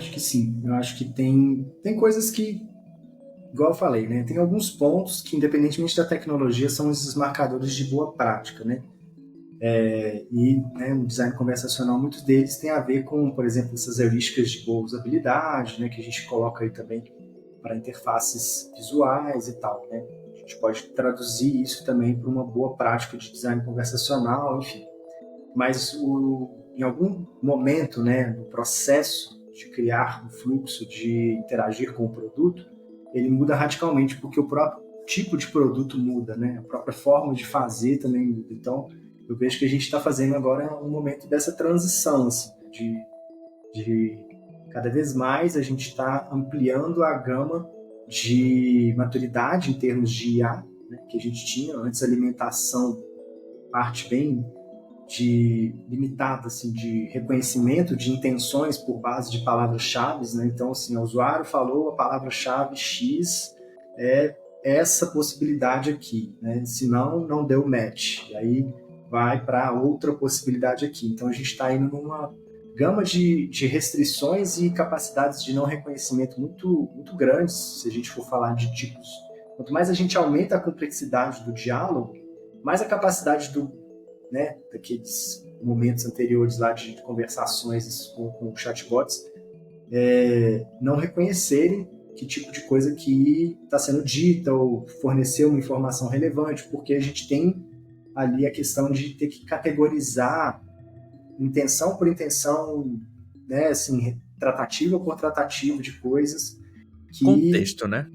acho que sim. Eu acho que tem coisas que, igual eu falei, né? Tem alguns pontos que, independentemente da tecnologia, são esses marcadores de boa prática, né? Né, no design conversacional, muitos deles têm a ver com, por exemplo, essas heurísticas de boa usabilidade, né? Que a gente coloca aí também para interfaces visuais e tal, né? A gente pode traduzir isso também para uma boa prática de design conversacional, enfim. Mas em algum momento, né, no processo de criar um fluxo, de interagir com o produto, ele muda radicalmente, porque o próprio tipo de produto muda, né? A própria forma de fazer também muda. Então, eu vejo que a gente está fazendo agora um momento dessa transição, assim, de cada vez mais a gente está ampliando a gama de maturidade em termos de IA, né, que a gente tinha antes. A alimentação parte bem de limitada, assim, de reconhecimento de intenções por base de palavras-chave, né? Então, assim, o usuário falou a palavra-chave X, é essa possibilidade aqui, né? Senão, não deu match. E aí vai para outra possibilidade aqui. Então, a gente está indo numa gama de restrições e capacidades de não reconhecimento muito grandes, se a gente for falar de tipos. Quanto mais a gente aumenta a complexidade do diálogo, mais a capacidade né, daqueles momentos anteriores lá de conversações com chatbots, não reconhecerem que tipo de coisa que está sendo dita ou fornecer uma informação relevante, porque a gente tem ali a questão de ter que categorizar intenção por intenção, né, assim, tratativa por tratativa de coisas que Contexto, né?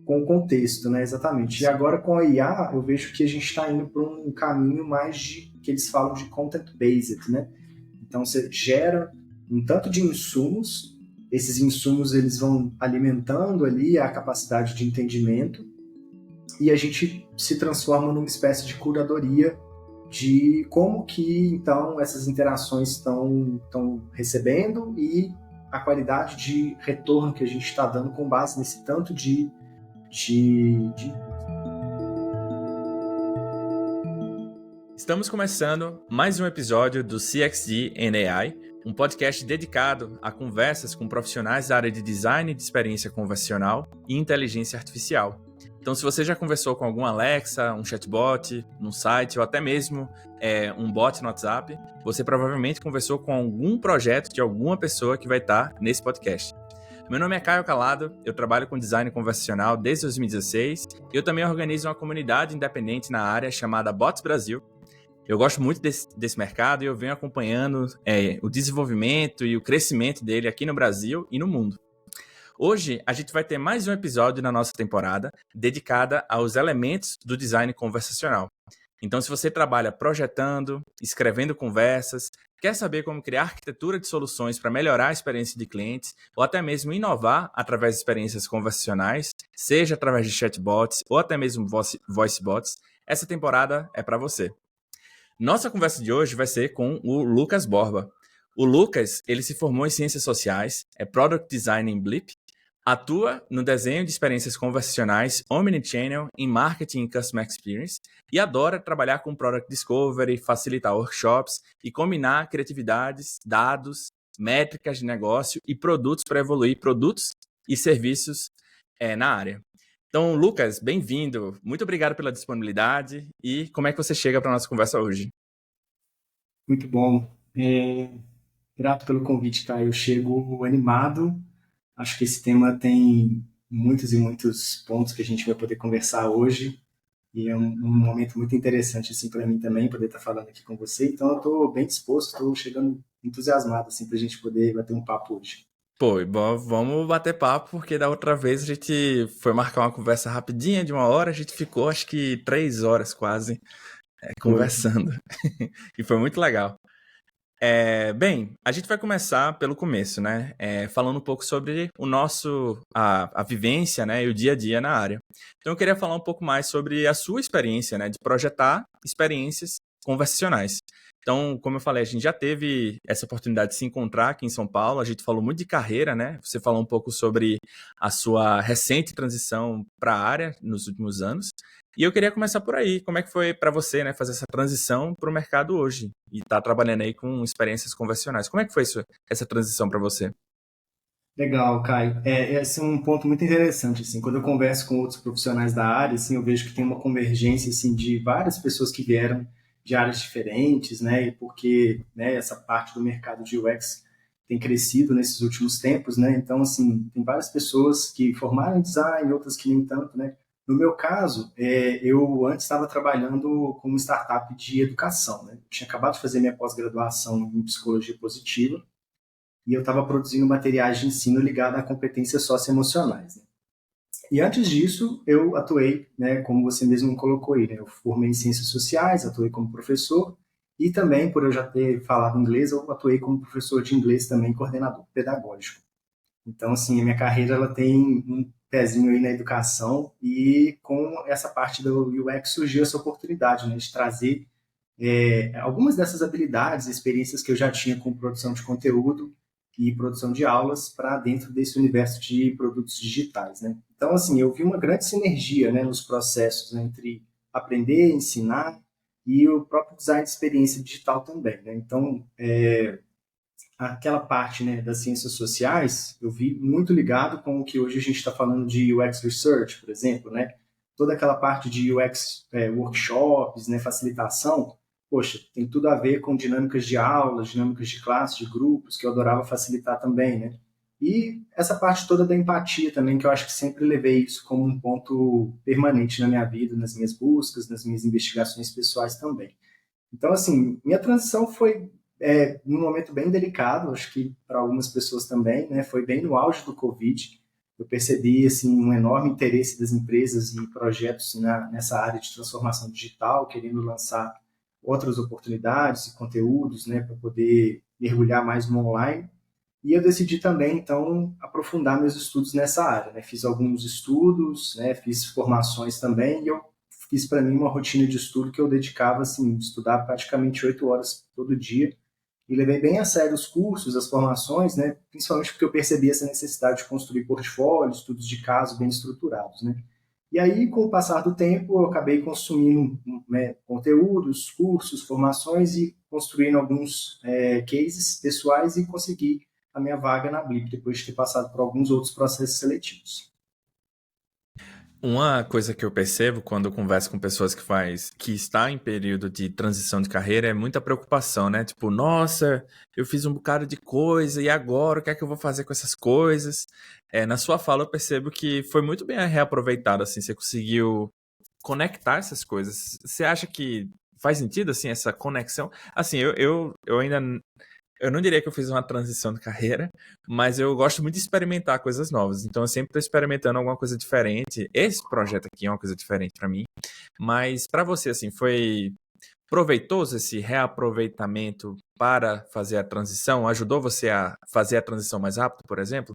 com o contexto, né, exatamente. E agora com a IA, eu vejo que a gente está indo para um caminho mais que eles falam de content-based, né? Então você gera um tanto de insumos, esses insumos eles vão alimentando ali a capacidade de entendimento e a gente se transforma numa espécie de curadoria de como que então essas interações estão recebendo e a qualidade de retorno que a gente está dando com base nesse tanto de Estamos começando mais um episódio do CXD and AI, um podcast dedicado a conversas com profissionais da área de design de experiência conversacional e inteligência artificial. Então, se você já conversou com algum Alexa, um chatbot, no site ou até mesmo um bot no WhatsApp, você provavelmente conversou com algum projeto de alguma pessoa que vai estar nesse podcast. Meu nome é Caio Calado, eu trabalho com design conversacional desde 2016 e eu também organizo uma comunidade independente na área chamada Bots Brasil. Eu gosto muito desse mercado e eu venho acompanhando o desenvolvimento e o crescimento dele aqui no Brasil e no mundo. Hoje, a gente vai ter mais um episódio na nossa temporada dedicada aos elementos do design conversacional. Então, se você trabalha projetando, escrevendo conversas, quer saber como criar arquitetura de soluções para melhorar a experiência de clientes ou até mesmo inovar através de experiências conversacionais, seja através de chatbots ou até mesmo voice bots, essa temporada é para você. Nossa conversa de hoje vai ser com o Lucas Borba. O Lucas, ele se formou em Ciências Sociais, é Product Design em Blip, atua no desenho de experiências conversacionais, Omnichannel, em Marketing e Customer Experience e adora trabalhar com Product Discovery, facilitar workshops e combinar criatividades, dados, métricas de negócio e produtos para evoluir produtos e serviços na área. Então, Lucas, bem-vindo. Muito obrigado pela disponibilidade e como é que você chega para a nossa conversa hoje? Muito bom. Grato pelo convite, tá? Eu chego animado. Acho que esse tema tem muitos e muitos pontos que a gente vai poder conversar hoje. E é um momento muito interessante assim, para mim também, poder estar falando aqui com você. Então, eu estou bem disposto, estou chegando entusiasmado assim, para a gente poder bater um papo hoje. Pô, bom, vamos bater papo, porque da outra vez a gente foi marcar uma conversa rapidinha de 1 hora, a gente ficou acho que 3 horas quase Foi. conversando. E foi muito legal. Bem, a gente vai começar pelo começo, né? Falando um pouco sobre a vivência, né, e o dia a dia na área. Então eu queria falar um pouco mais sobre a sua experiência, né, de projetar experiências conversacionais. Então, como eu falei, a gente já teve essa oportunidade de se encontrar aqui em São Paulo, a gente falou muito de carreira, né? Você falou um pouco sobre a sua recente transição para a área nos últimos anos. E eu queria começar por aí. Como é que foi para você, né, fazer essa transição para o mercado hoje e estar trabalhando aí com experiências convencionais? Como é que foi essa transição para você? Legal, Caio. Esse é um ponto muito interessante, assim, quando eu converso com outros profissionais da área, assim, eu vejo que tem uma convergência, assim, de várias pessoas que vieram de áreas diferentes, né, e porque, né, essa parte do mercado de UX tem crescido nesses últimos tempos, né, então, assim, tem várias pessoas que formaram em design, outras que nem tanto, né. No meu caso, eu antes estava trabalhando com uma startup de educação, né, eu tinha acabado de fazer minha pós-graduação em psicologia positiva, e eu estava produzindo materiais de ensino ligados a competências socioemocionais. Né? E antes disso, eu atuei, né, como você mesmo colocou aí, né, eu formei em ciências sociais, atuei como professor, e também, por eu já ter falado inglês, eu atuei como professor de inglês também, coordenador pedagógico. Então, assim, a minha carreira ela tem um pezinho aí na educação, e com essa parte do UX surgiu essa oportunidade, né, de trazer algumas dessas habilidades, experiências que eu já tinha com produção de conteúdo e produção de aulas para dentro desse universo de produtos digitais, né? Então, assim, eu vi uma grande sinergia, né, nos processos, né, entre aprender, ensinar e o próprio design de experiência digital também, né? Então, aquela parte, né, das ciências sociais, eu vi muito ligado com o que hoje a gente está falando de UX Research, por exemplo, né? Toda aquela parte de UX workshops, né, facilitação, poxa, tem tudo a ver com dinâmicas de aulas, dinâmicas de classe, de grupos, que eu adorava facilitar também, né? E essa parte toda da empatia também, que eu acho que sempre levei isso como um ponto permanente na minha vida, nas minhas buscas, nas minhas investigações pessoais também. Então, assim, minha transição foi num momento bem delicado, acho que para algumas pessoas também, né? Foi bem no auge do Covid. Eu percebi assim um enorme interesse das empresas e projetos nessa área de transformação digital, querendo lançar outras oportunidades e conteúdos, né, para poder mergulhar mais no online. E eu decidi também, então, aprofundar meus estudos nessa área. Né? Fiz alguns estudos, né? Fiz formações também, e eu fiz para mim uma rotina de estudo que eu dedicava, assim, estudar praticamente 8 horas todo dia, e levei bem a sério os cursos, as formações, né? Principalmente porque eu percebi essa necessidade de construir portfólios, estudos de caso bem estruturados, né? E aí, com o passar do tempo, eu acabei consumindo, né, conteúdos, cursos, formações e construindo alguns cases pessoais e consegui a minha vaga na Blip, depois de ter passado por alguns outros processos seletivos. Uma coisa que eu percebo quando eu converso com pessoas que está em período de transição de carreira é muita preocupação, né? Tipo, nossa, eu fiz um bocado de coisa e agora o que é que eu vou fazer com essas coisas? Na sua fala eu percebo que foi muito bem reaproveitado, assim, você conseguiu conectar essas coisas. Você acha que faz sentido, assim, essa conexão? Assim, eu ainda eu não diria que eu fiz uma transição de carreira, mas eu gosto muito de experimentar coisas novas. Então eu sempre estou experimentando alguma coisa diferente. Esse projeto aqui é uma coisa diferente para mim. Mas para você, assim, foi proveitoso esse reaproveitamento para fazer a transição? Ajudou você a fazer a transição mais rápido, por exemplo?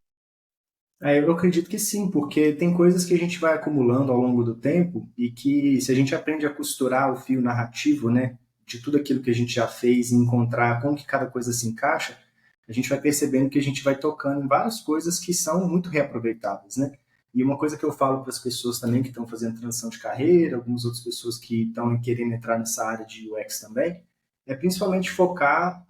Eu acredito que sim, porque tem coisas que a gente vai acumulando ao longo do tempo e que se a gente aprende a costurar o fio narrativo, né, de tudo aquilo que a gente já fez e encontrar como que cada coisa se encaixa, a gente vai percebendo que a gente vai tocando em várias coisas que são muito reaproveitáveis, né? E uma coisa que eu falo para as pessoas também que estão fazendo transição de carreira, algumas outras pessoas que estão querendo entrar nessa área de UX também, é principalmente focar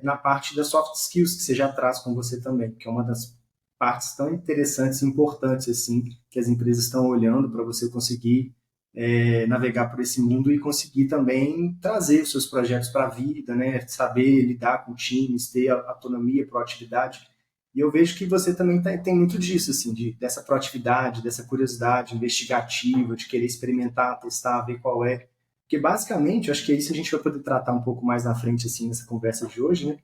na parte das soft skills que você já traz com você também, que é uma das partes tão interessantes e importantes assim que as empresas estão olhando para você conseguir navegar por esse mundo e conseguir também trazer os seus projetos para a vida, né? Saber lidar com times, ter autonomia, proatividade. E eu vejo que você também tem muito disso, assim, dessa proatividade, dessa curiosidade investigativa, de querer experimentar, testar, ver qual é. Porque basicamente, eu acho que é isso a gente vai poder tratar um pouco mais na frente, assim, nessa conversa de hoje, né?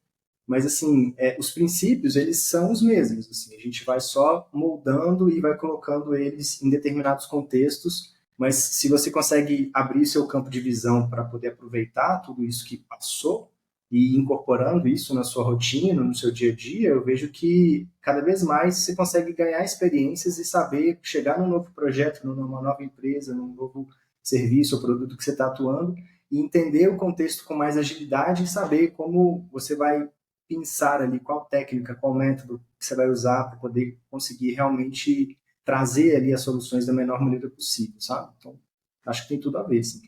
Mas, assim, os princípios, eles são os mesmos. Assim, a gente vai só moldando e vai colocando eles em determinados contextos, mas se você consegue abrir seu campo de visão para poder aproveitar tudo isso que passou e incorporando isso na sua rotina, no seu dia a dia, eu vejo que cada vez mais você consegue ganhar experiências e saber chegar num novo projeto, numa nova empresa, num novo serviço ou produto que você está atuando e entender o contexto com mais agilidade e saber como você vai pensar ali qual técnica, qual método que você vai usar para poder conseguir realmente trazer ali as soluções da menor maneira possível, sabe? Então, acho que tem tudo a ver, sim.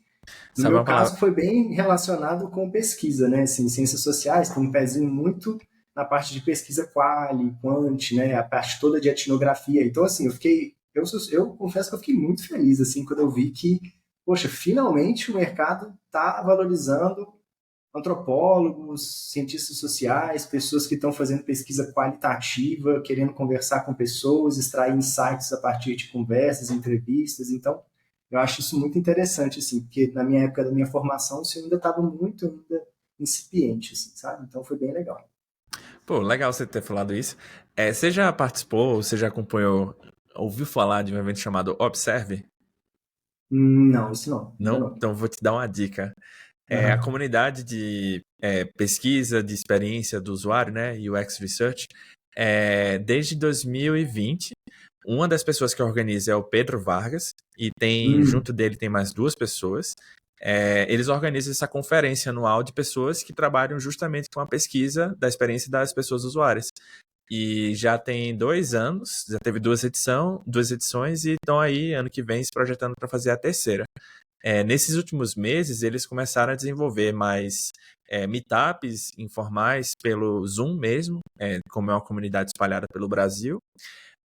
No Sabe meu uma palavra? caso, foi bem relacionado com pesquisa, né? Assim, ciências sociais tem um pezinho muito na parte de pesquisa quali, quant, né, a parte toda de etnografia. Então, assim, eu confesso que eu fiquei muito feliz, assim, quando eu vi que, poxa, finalmente o mercado está valorizando antropólogos, cientistas sociais, pessoas que estão fazendo pesquisa qualitativa, querendo conversar com pessoas, extrair insights a partir de conversas, entrevistas. Então, eu acho isso muito interessante, assim, porque na minha época da minha formação, isso ainda estava muito ainda incipiente, assim, sabe? Então, foi bem legal. Pô, legal você ter falado isso. Você já participou, você já acompanhou, ouviu falar de um evento chamado Observe? Não, isso não, ainda Não? não. Então vou te dar uma dica. A Aham. comunidade de pesquisa de experiência do usuário, né, UX Research, desde 2020, uma das pessoas que organiza é o Pedro Vargas, e Hum, junto dele tem mais duas pessoas. Eles organizam essa conferência anual de pessoas que trabalham justamente com a pesquisa da experiência das pessoas usuárias. E já tem 2 anos, já teve duas edições, e estão aí, ano que vem, se projetando para fazer a terceira. Nesses últimos meses, eles começaram a desenvolver mais meetups informais pelo Zoom mesmo, como é uma comunidade espalhada pelo Brasil,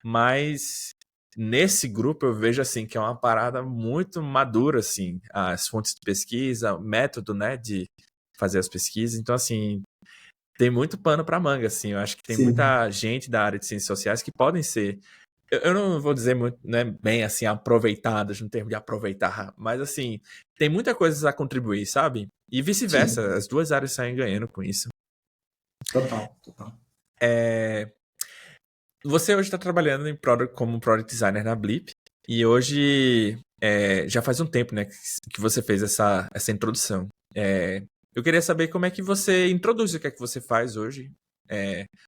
mas nesse grupo eu vejo assim que é uma parada muito madura, assim, as fontes de pesquisa, o método, né, de fazer as pesquisas. Então, assim, tem muito pano para manga, assim. Eu acho que tem sim, muita gente da área de ciências sociais que podem ser, eu não vou dizer muito, né, bem assim, aproveitadas, no termo de aproveitar, mas assim, tem muita coisa a contribuir, sabe? E sim, vice-versa, as duas áreas saem ganhando com isso. total, total. É, Você hoje está trabalhando como Product Designer na Blip, e hoje já faz um tempo, né, que você fez essa introdução. Eu queria saber como é que você introduz o que é que você faz hoje.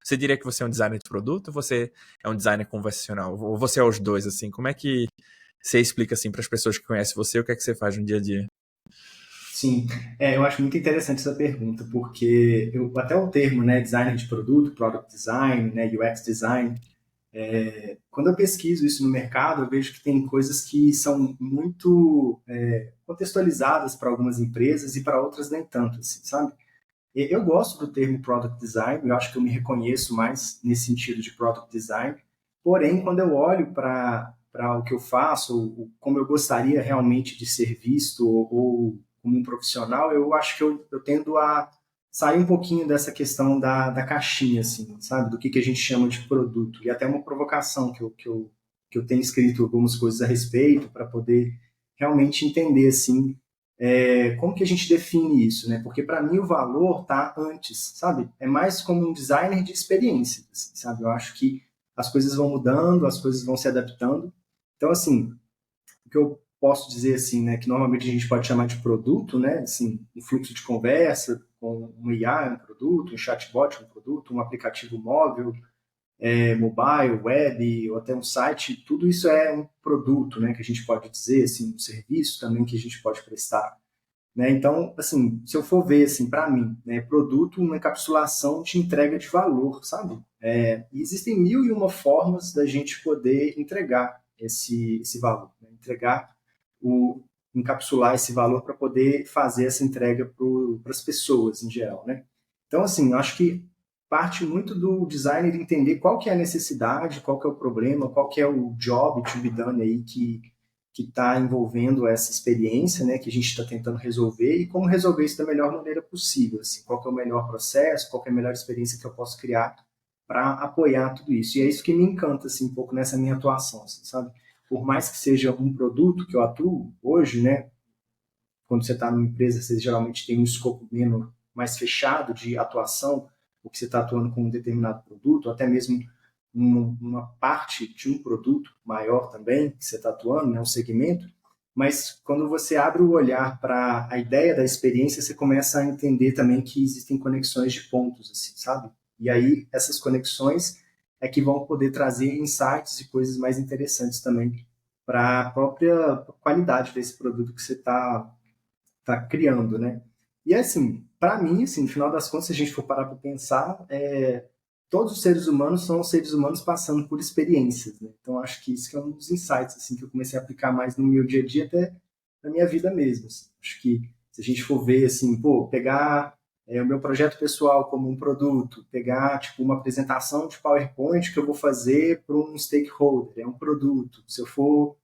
Você diria que você é um designer de produto ou você é um designer convencional? Ou você é os dois, assim? Como é que você explica, assim, para as pessoas que conhecem você o que é que você faz no dia a dia? Sim, eu acho muito interessante essa pergunta, porque até o termo, né, designer de produto, product design, né, UX design, quando eu pesquiso isso no mercado, eu vejo que tem coisas que são muito contextualizadas para algumas empresas e para outras nem tanto, assim, sabe? Eu gosto do termo product design, eu acho que eu me reconheço mais nesse sentido de product design, porém, quando eu olho para o que eu faço, ou como eu gostaria realmente de ser visto, ou como um profissional, eu acho que eu tendo a sair um pouquinho dessa questão da caixinha, assim, sabe? Do que a gente chama de produto. E até uma provocação que eu tenho escrito algumas coisas a respeito, para poder realmente entender, assim, como que a gente define isso, né? Porque para mim o valor está antes, sabe? É mais como um designer de experiência, assim, sabe? Eu acho que as coisas vão mudando, as coisas vão se adaptando. Então, assim, o que eu posso dizer, assim, né, que normalmente a gente pode chamar de produto, né? Assim, um fluxo de conversa com um IA é um produto, um chatbot é um produto, um aplicativo móvel, mobile, web, ou até um site, tudo isso é um produto, né? Que a gente pode dizer, assim, um serviço também que a gente pode prestar. Né? Então, assim, se eu for ver, assim, para mim, né, produto, uma encapsulação de entrega de valor, sabe? E existem mil e uma formas da gente poder entregar esse valor, né? Encapsular esse valor para poder fazer essa entrega para as pessoas em geral, né? Então, assim, eu acho que parte muito do designer entender qual que é a necessidade, qual que é o problema, qual que é o job to be done aí que está envolvendo essa experiência, né, que a gente está tentando resolver e como resolver isso da melhor maneira possível, assim, qual que é o melhor processo, qual que é a melhor experiência que eu posso criar para apoiar tudo isso. E é isso que me encanta, assim, um pouco nessa minha atuação, assim, sabe? Por mais que seja um produto que eu atuo hoje, né, quando você está numa empresa, você geralmente tem um escopo menos mais fechado de atuação, o que você está atuando com um determinado produto, ou até mesmo uma parte de um produto maior também, que você está atuando, né, um segmento, mas quando você abre o olhar para a ideia da experiência, você começa a entender também que existem conexões de pontos, assim, sabe? E aí, essas conexões é que vão poder trazer insights e coisas mais interessantes também para a própria qualidade desse produto que você está criando, né? E assim, para mim, assim, no final das contas, se a gente for parar para pensar, todos os seres humanos são seres humanos passando por experiências, né? Então acho que isso que é um dos insights assim que eu comecei a aplicar mais no meu dia a dia até na minha vida mesmo. Assim. Acho que se a gente for ver assim, pô, pegar o meu projeto pessoal como um produto, pegar tipo uma apresentação de PowerPoint que eu vou fazer para um stakeholder, é um produto. Se eu for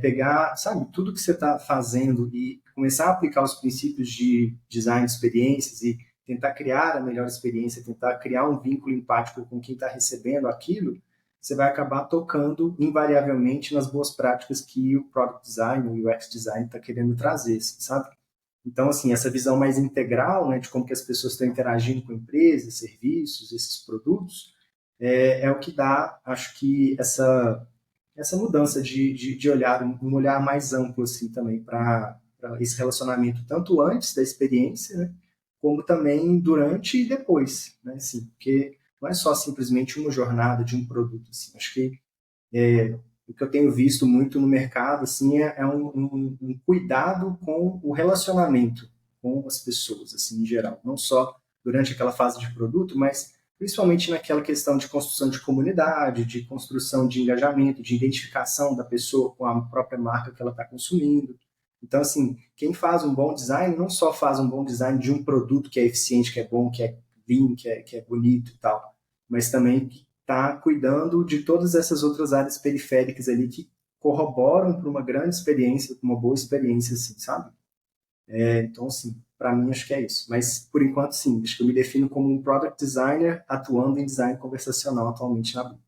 pegar, sabe, tudo que você está fazendo e começar a aplicar os princípios de design de experiências e tentar criar a melhor experiência, tentar criar um vínculo empático com quem está recebendo aquilo, você vai acabar tocando invariavelmente nas boas práticas que o Product Design, o UX Design está querendo trazer, sabe? Então, assim, essa visão mais integral, né, de como que as pessoas estão interagindo com empresas, serviços, esses produtos, é o que dá, acho que, essa mudança de olhar, um olhar mais amplo, assim, também, para esse relacionamento, tanto antes da experiência, né, como também durante e depois, né, assim, porque não é só simplesmente uma jornada de um produto, assim, acho que o que eu tenho visto muito no mercado assim é um cuidado com o relacionamento com as pessoas assim em geral, não só durante aquela fase de produto, mas principalmente naquela questão de construção de comunidade, de construção de engajamento, de identificação da pessoa com a própria marca que ela está consumindo. Então, assim, quem faz um bom design não só faz um bom design de um produto que é eficiente, que é bom, que é lean, que é bonito e tal, mas também está cuidando de todas essas outras áreas periféricas ali que corroboram para uma grande experiência, para uma boa experiência, assim, sabe? Então, assim, para mim acho que é isso. Mas, por enquanto, sim, acho que eu me defino como um product designer atuando em design conversacional atualmente na Blue.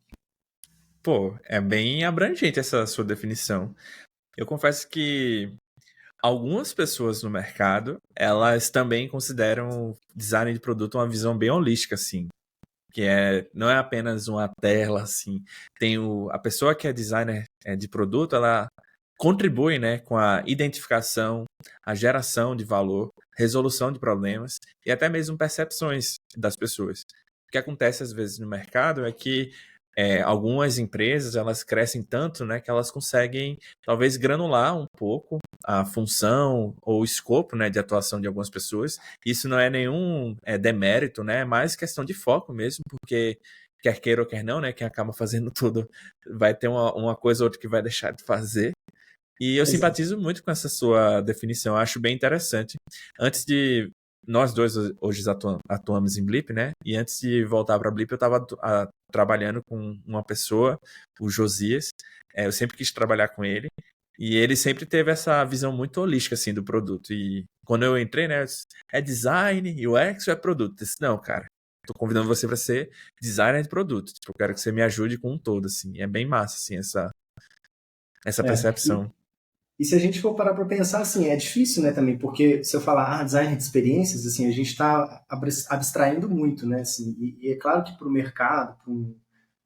Pô, é bem abrangente essa sua definição. Eu confesso que algumas pessoas no mercado, elas também consideram design de produto uma visão bem holística, assim. Que não é apenas uma tela, assim. Tem a pessoa que é designer de produto, ela contribui, né, com a identificação, a geração de valor, resolução de problemas e até mesmo percepções das pessoas. O que acontece às vezes no mercado é que algumas empresas elas crescem tanto, né, que elas conseguem talvez granular um pouco a função ou o escopo, né, de atuação de algumas pessoas. Isso não é nenhum demérito, né, é mais questão de foco mesmo, porque quer queira ou quer não, né, quem acaba fazendo tudo vai ter uma coisa ou outra que vai deixar de fazer. E eu Exato. simpatizo muito com essa sua definição, eu acho bem interessante. Antes de. Nós dois hoje atuamos em Blip, né? E antes de voltar para Blip, eu estava trabalhando com uma pessoa, o Josias. Eu sempre quis trabalhar com ele. E ele sempre teve essa visão muito holística, assim, do produto. E quando eu entrei, né? Eu disse, é design, UX ou é produto? Eu disse, não, cara. Tô convidando você para ser designer de produto. Tipo, eu quero que você me ajude com um todo, assim. É bem massa, assim, essa É. percepção. E se a gente for parar para pensar, assim, é difícil, né, também, porque se eu falar design de experiências, assim, a gente está abstraindo muito, né, assim, e é claro que para o mercado, para um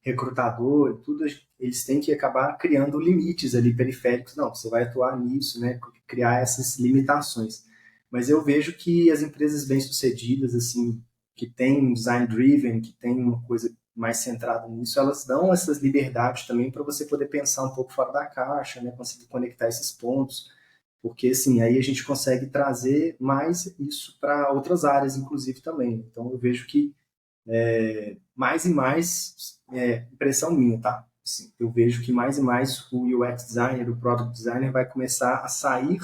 recrutador, tudo, eles têm que acabar criando limites ali periféricos. Não, você vai atuar nisso, né, criar essas limitações. Mas eu vejo que as empresas bem-sucedidas, assim, que têm um design driven, que têm uma coisa mais centrada nisso, elas dão essas liberdades também para você poder pensar um pouco fora da caixa, né? Conseguir conectar esses pontos, porque assim, aí a gente consegue trazer mais isso para outras áreas, inclusive também. Então eu vejo que mais e mais, impressão minha, tá? Assim, eu vejo que mais e mais o UX designer, o product designer vai começar a sair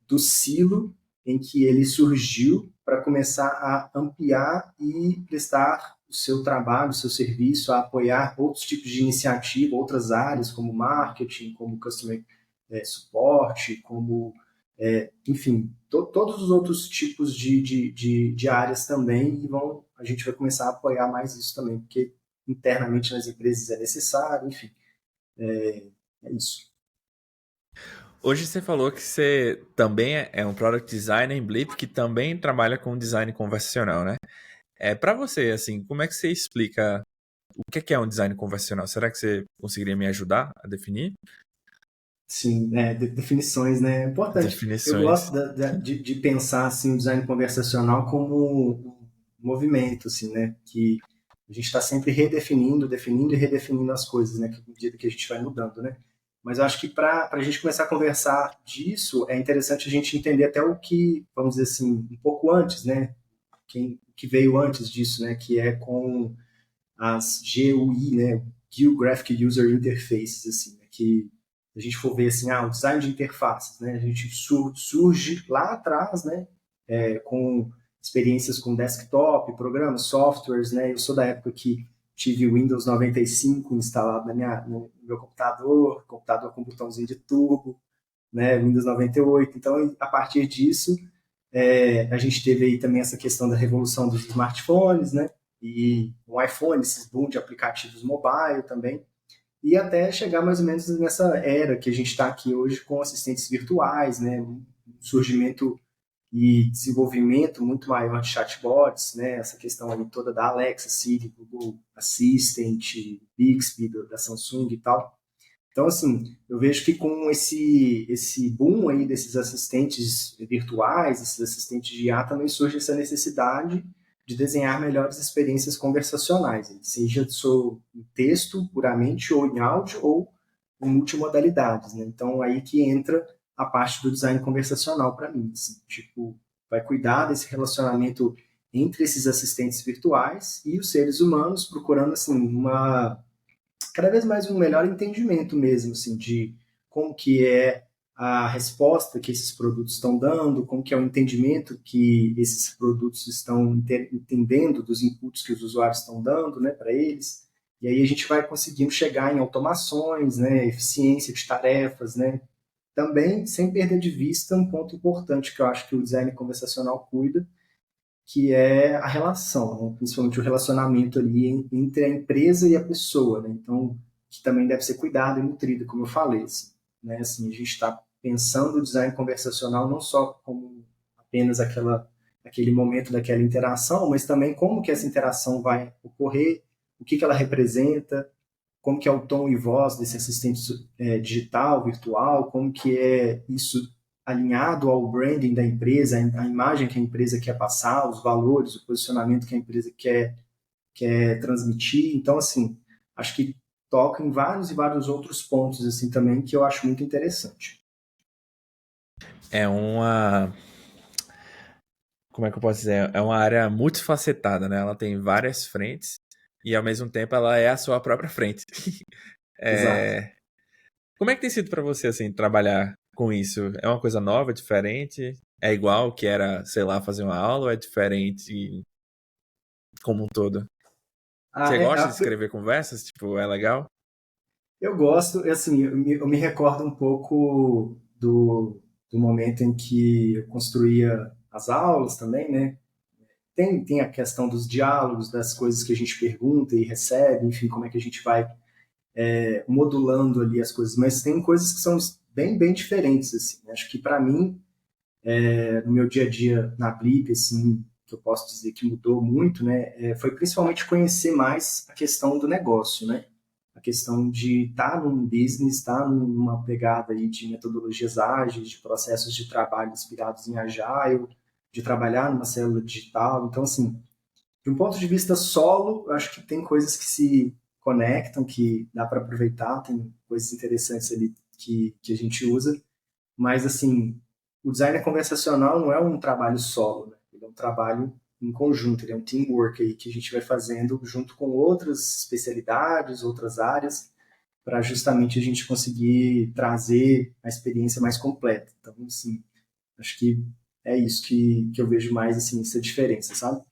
do silo em que ele surgiu para começar a ampliar e prestar o seu trabalho, o seu serviço, a apoiar outros tipos de iniciativa, outras áreas, como marketing, como customer suporte, como, enfim, todos os outros tipos de áreas também, e a gente vai começar a apoiar mais isso também, porque internamente nas empresas é necessário, enfim, é isso. Hoje você falou que você também é um product designer em Blip que também trabalha com design conversacional, né? Para você, assim, como é que você explica o que é um design conversacional? Será que você conseguiria me ajudar a definir? Sim, definições, né? É importante. Eu Definições. gosto de pensar assim, o design conversacional como um movimento, assim, né? Que a gente está sempre redefinindo, definindo e redefinindo as coisas, né? À medida que a gente vai mudando, né? Mas eu acho que para a gente começar a conversar disso, é interessante a gente entender até o que, vamos dizer assim, um pouco antes, né? Que veio antes disso, né? Que é com as GUI, né? Geographic User Interfaces, assim, né? Que a gente for ver assim, o design de interfaces, né? A gente surge lá atrás, né? Com experiências com desktop, programas, softwares, né? Eu sou da época que tive o Windows 95 instalado no meu computador com botãozinho de turbo, né? Windows 98. Então, a partir disso, a gente teve aí também essa questão da revolução dos smartphones, né? E o iPhone, esses boom de aplicativos mobile também. E até chegar mais ou menos nessa era que a gente está aqui hoje com assistentes virtuais, né? Um surgimento e desenvolvimento muito maior de chatbots, né? Essa questão aí toda da Alexa, Siri, Google Assistant, Bixby da Samsung e tal. Então, assim, eu vejo que com esse boom aí desses assistentes virtuais, esses assistentes de IA, também surge essa necessidade de desenhar melhores experiências conversacionais, seja em texto puramente, ou em áudio, ou em multimodalidades, né? Então, aí que entra a parte do design conversacional para mim, assim, tipo, vai cuidar desse relacionamento entre esses assistentes virtuais e os seres humanos, procurando, assim, cada vez mais um melhor entendimento mesmo, assim, de como que é a resposta que esses produtos estão dando, como que é o entendimento que esses produtos estão entendendo dos inputs que os usuários estão dando, né, para eles. E aí a gente vai conseguindo chegar em automações, né, eficiência de tarefas, né, também sem perder de vista um ponto importante que eu acho que o design conversacional cuida, que é a relação, né? Principalmente o relacionamento ali entre a empresa e a pessoa, né? Então, que também deve ser cuidado e nutrido, como eu falei, assim, né? Assim, a gente está pensando o design conversacional não só como apenas aquele momento daquela interação, mas também como que essa interação vai ocorrer, o que ela representa, como que é o tom e voz desse assistente digital, virtual, como que é isso alinhado ao branding da empresa, a imagem que a empresa quer passar, os valores, o posicionamento que a empresa quer transmitir. Então, assim, acho que toca em vários e vários outros pontos assim também que eu acho muito interessante. É uma. Como é que eu posso dizer? É uma área multifacetada, né? Ela tem várias frentes e ao mesmo tempo ela é a sua própria frente. Exato. É... Como é que tem sido para você, assim, trabalhar com isso? É uma coisa nova, diferente? É igual que era, sei lá, fazer uma aula ou é diferente como um todo? Ah, Você gosta de escrever conversas? Tipo, é legal? eu gosto, assim, eu me recordo um pouco do momento em que eu construía as aulas também, né? Tem a questão dos diálogos, das coisas que a gente pergunta e recebe, enfim, como é que a gente vai modulando ali as coisas, mas tem coisas que são bem, bem diferentes, assim. Acho que para mim, no meu dia a dia na Blip, assim, que eu posso dizer que mudou muito, né, foi principalmente conhecer mais a questão do negócio, né, a questão de estar num business, estar numa pegada aí de metodologias ágeis, de processos de trabalho inspirados em Agile, de trabalhar numa célula digital. Então, assim, de um ponto de vista solo, eu acho que tem coisas que se conectam, que dá para aproveitar, tem coisas interessantes ali que a gente usa, mas assim, o design conversacional não é um trabalho solo, né? Ele é um trabalho em conjunto, ele é um teamwork aí que a gente vai fazendo junto com outras especialidades, outras áreas, para justamente a gente conseguir trazer a experiência mais completa. Então, assim, acho que é isso que eu vejo mais, assim, essa diferença, sabe?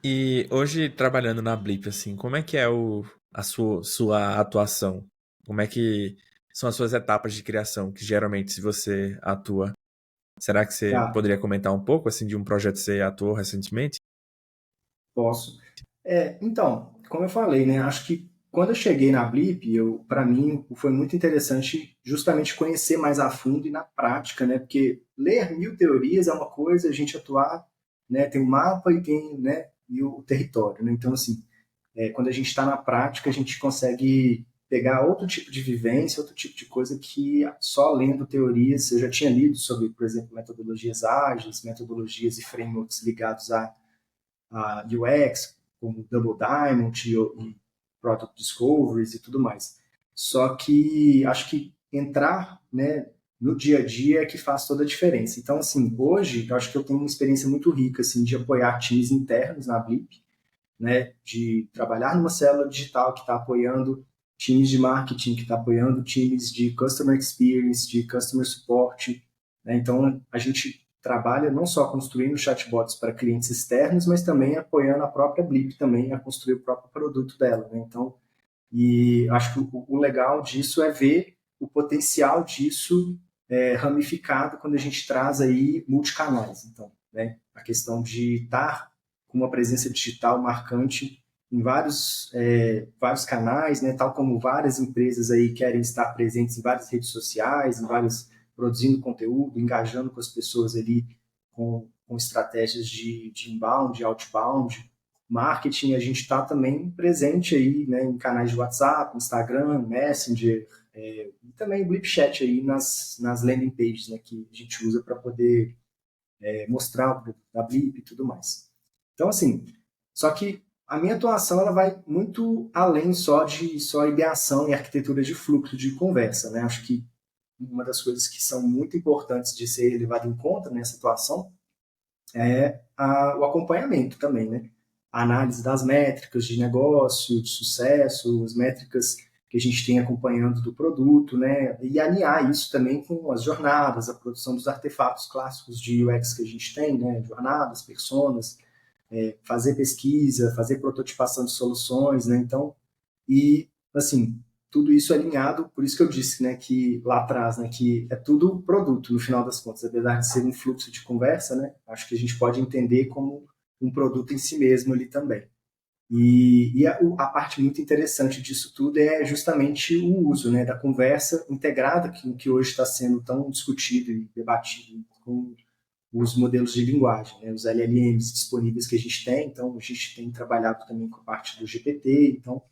E hoje, trabalhando na Blip, assim, como é que é a sua atuação? Como é que são as suas etapas de criação, que geralmente se você atua? Será que você Tá, poderia comentar um pouco, assim, de um projeto que você atuou recentemente? posso. Então, como eu falei, né, acho que quando eu cheguei na Blip, para mim foi muito interessante justamente conhecer mais a fundo e na prática, né, porque ler mil teorias é uma coisa, a gente atuar, né, tem o mapa e tem, né, e o território, né, então assim, quando a gente está na prática, a gente consegue pegar outro tipo de vivência, outro tipo de coisa que só lendo teorias, eu já tinha lido sobre, por exemplo, metodologias ágeis, metodologias e frameworks ligados a UX, como Double Diamond e Product Discoveries e tudo mais. Só que acho que entrar, né, no dia a dia é que faz toda a diferença. Então, assim, hoje eu acho que eu tenho uma experiência muito rica assim, de apoiar times internos na Blip, né, de trabalhar numa célula digital que está apoiando times de marketing, que está apoiando times de customer experience, de customer support, né? Então, a gente trabalha não só construindo chatbots para clientes externos, mas também apoiando a própria Blip também a construir o próprio produto dela, né? Então, e acho que o legal disso é ver o potencial disso ramificado quando a gente traz aí multicanais. Então, né, a questão de estar com uma presença digital marcante em vários canais, né, tal como várias empresas aí querem estar presentes em várias redes sociais, produzindo conteúdo, engajando com as pessoas ali com estratégias de inbound, de outbound, marketing. A gente está também presente aí, né, em canais de WhatsApp, Instagram, Messenger, e também o Blip Chat aí nas landing pages, né, que a gente usa para poder mostrar o produto da Blip e tudo mais. Então, assim, só que a minha atuação ela vai muito além só ideação e arquitetura de fluxo de conversa, né? Acho que uma das coisas que são muito importantes de ser levado em conta nessa atuação é o acompanhamento também, né? A análise das métricas de negócio, de sucesso, as métricas que a gente tem acompanhando do produto, né? E alinhar isso também com as jornadas, a produção dos artefatos clássicos de UX que a gente tem, né? Jornadas, personas, fazer pesquisa, fazer prototipação de soluções, né? Então, e assim, tudo isso alinhado, por isso que eu disse, né, que lá atrás, né, que é tudo produto no final das contas, apesar de ser um fluxo de conversa, né? Acho que a gente pode entender como um produto em si mesmo ali também. E a parte muito interessante disso tudo é justamente o uso, né, da conversa integrada que hoje está sendo tão discutido e debatido com os modelos de linguagem, né, os LLMs disponíveis que a gente tem. Então, a gente tem trabalhado também com a parte do GPT, então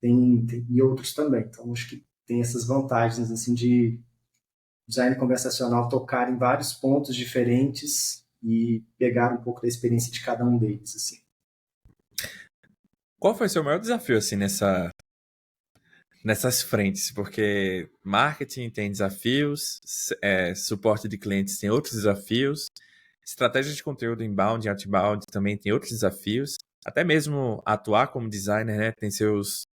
e outros também. Então, acho que tem essas vantagens assim de design conversacional tocar em vários pontos diferentes e pegar um pouco da experiência de cada um deles, assim. Qual foi o seu maior desafio, assim, nessas frentes? Porque marketing tem desafios, suporte de clientes tem outros desafios, estratégia de conteúdo inbound e outbound também tem outros desafios, até mesmo atuar como designer, né, tem seus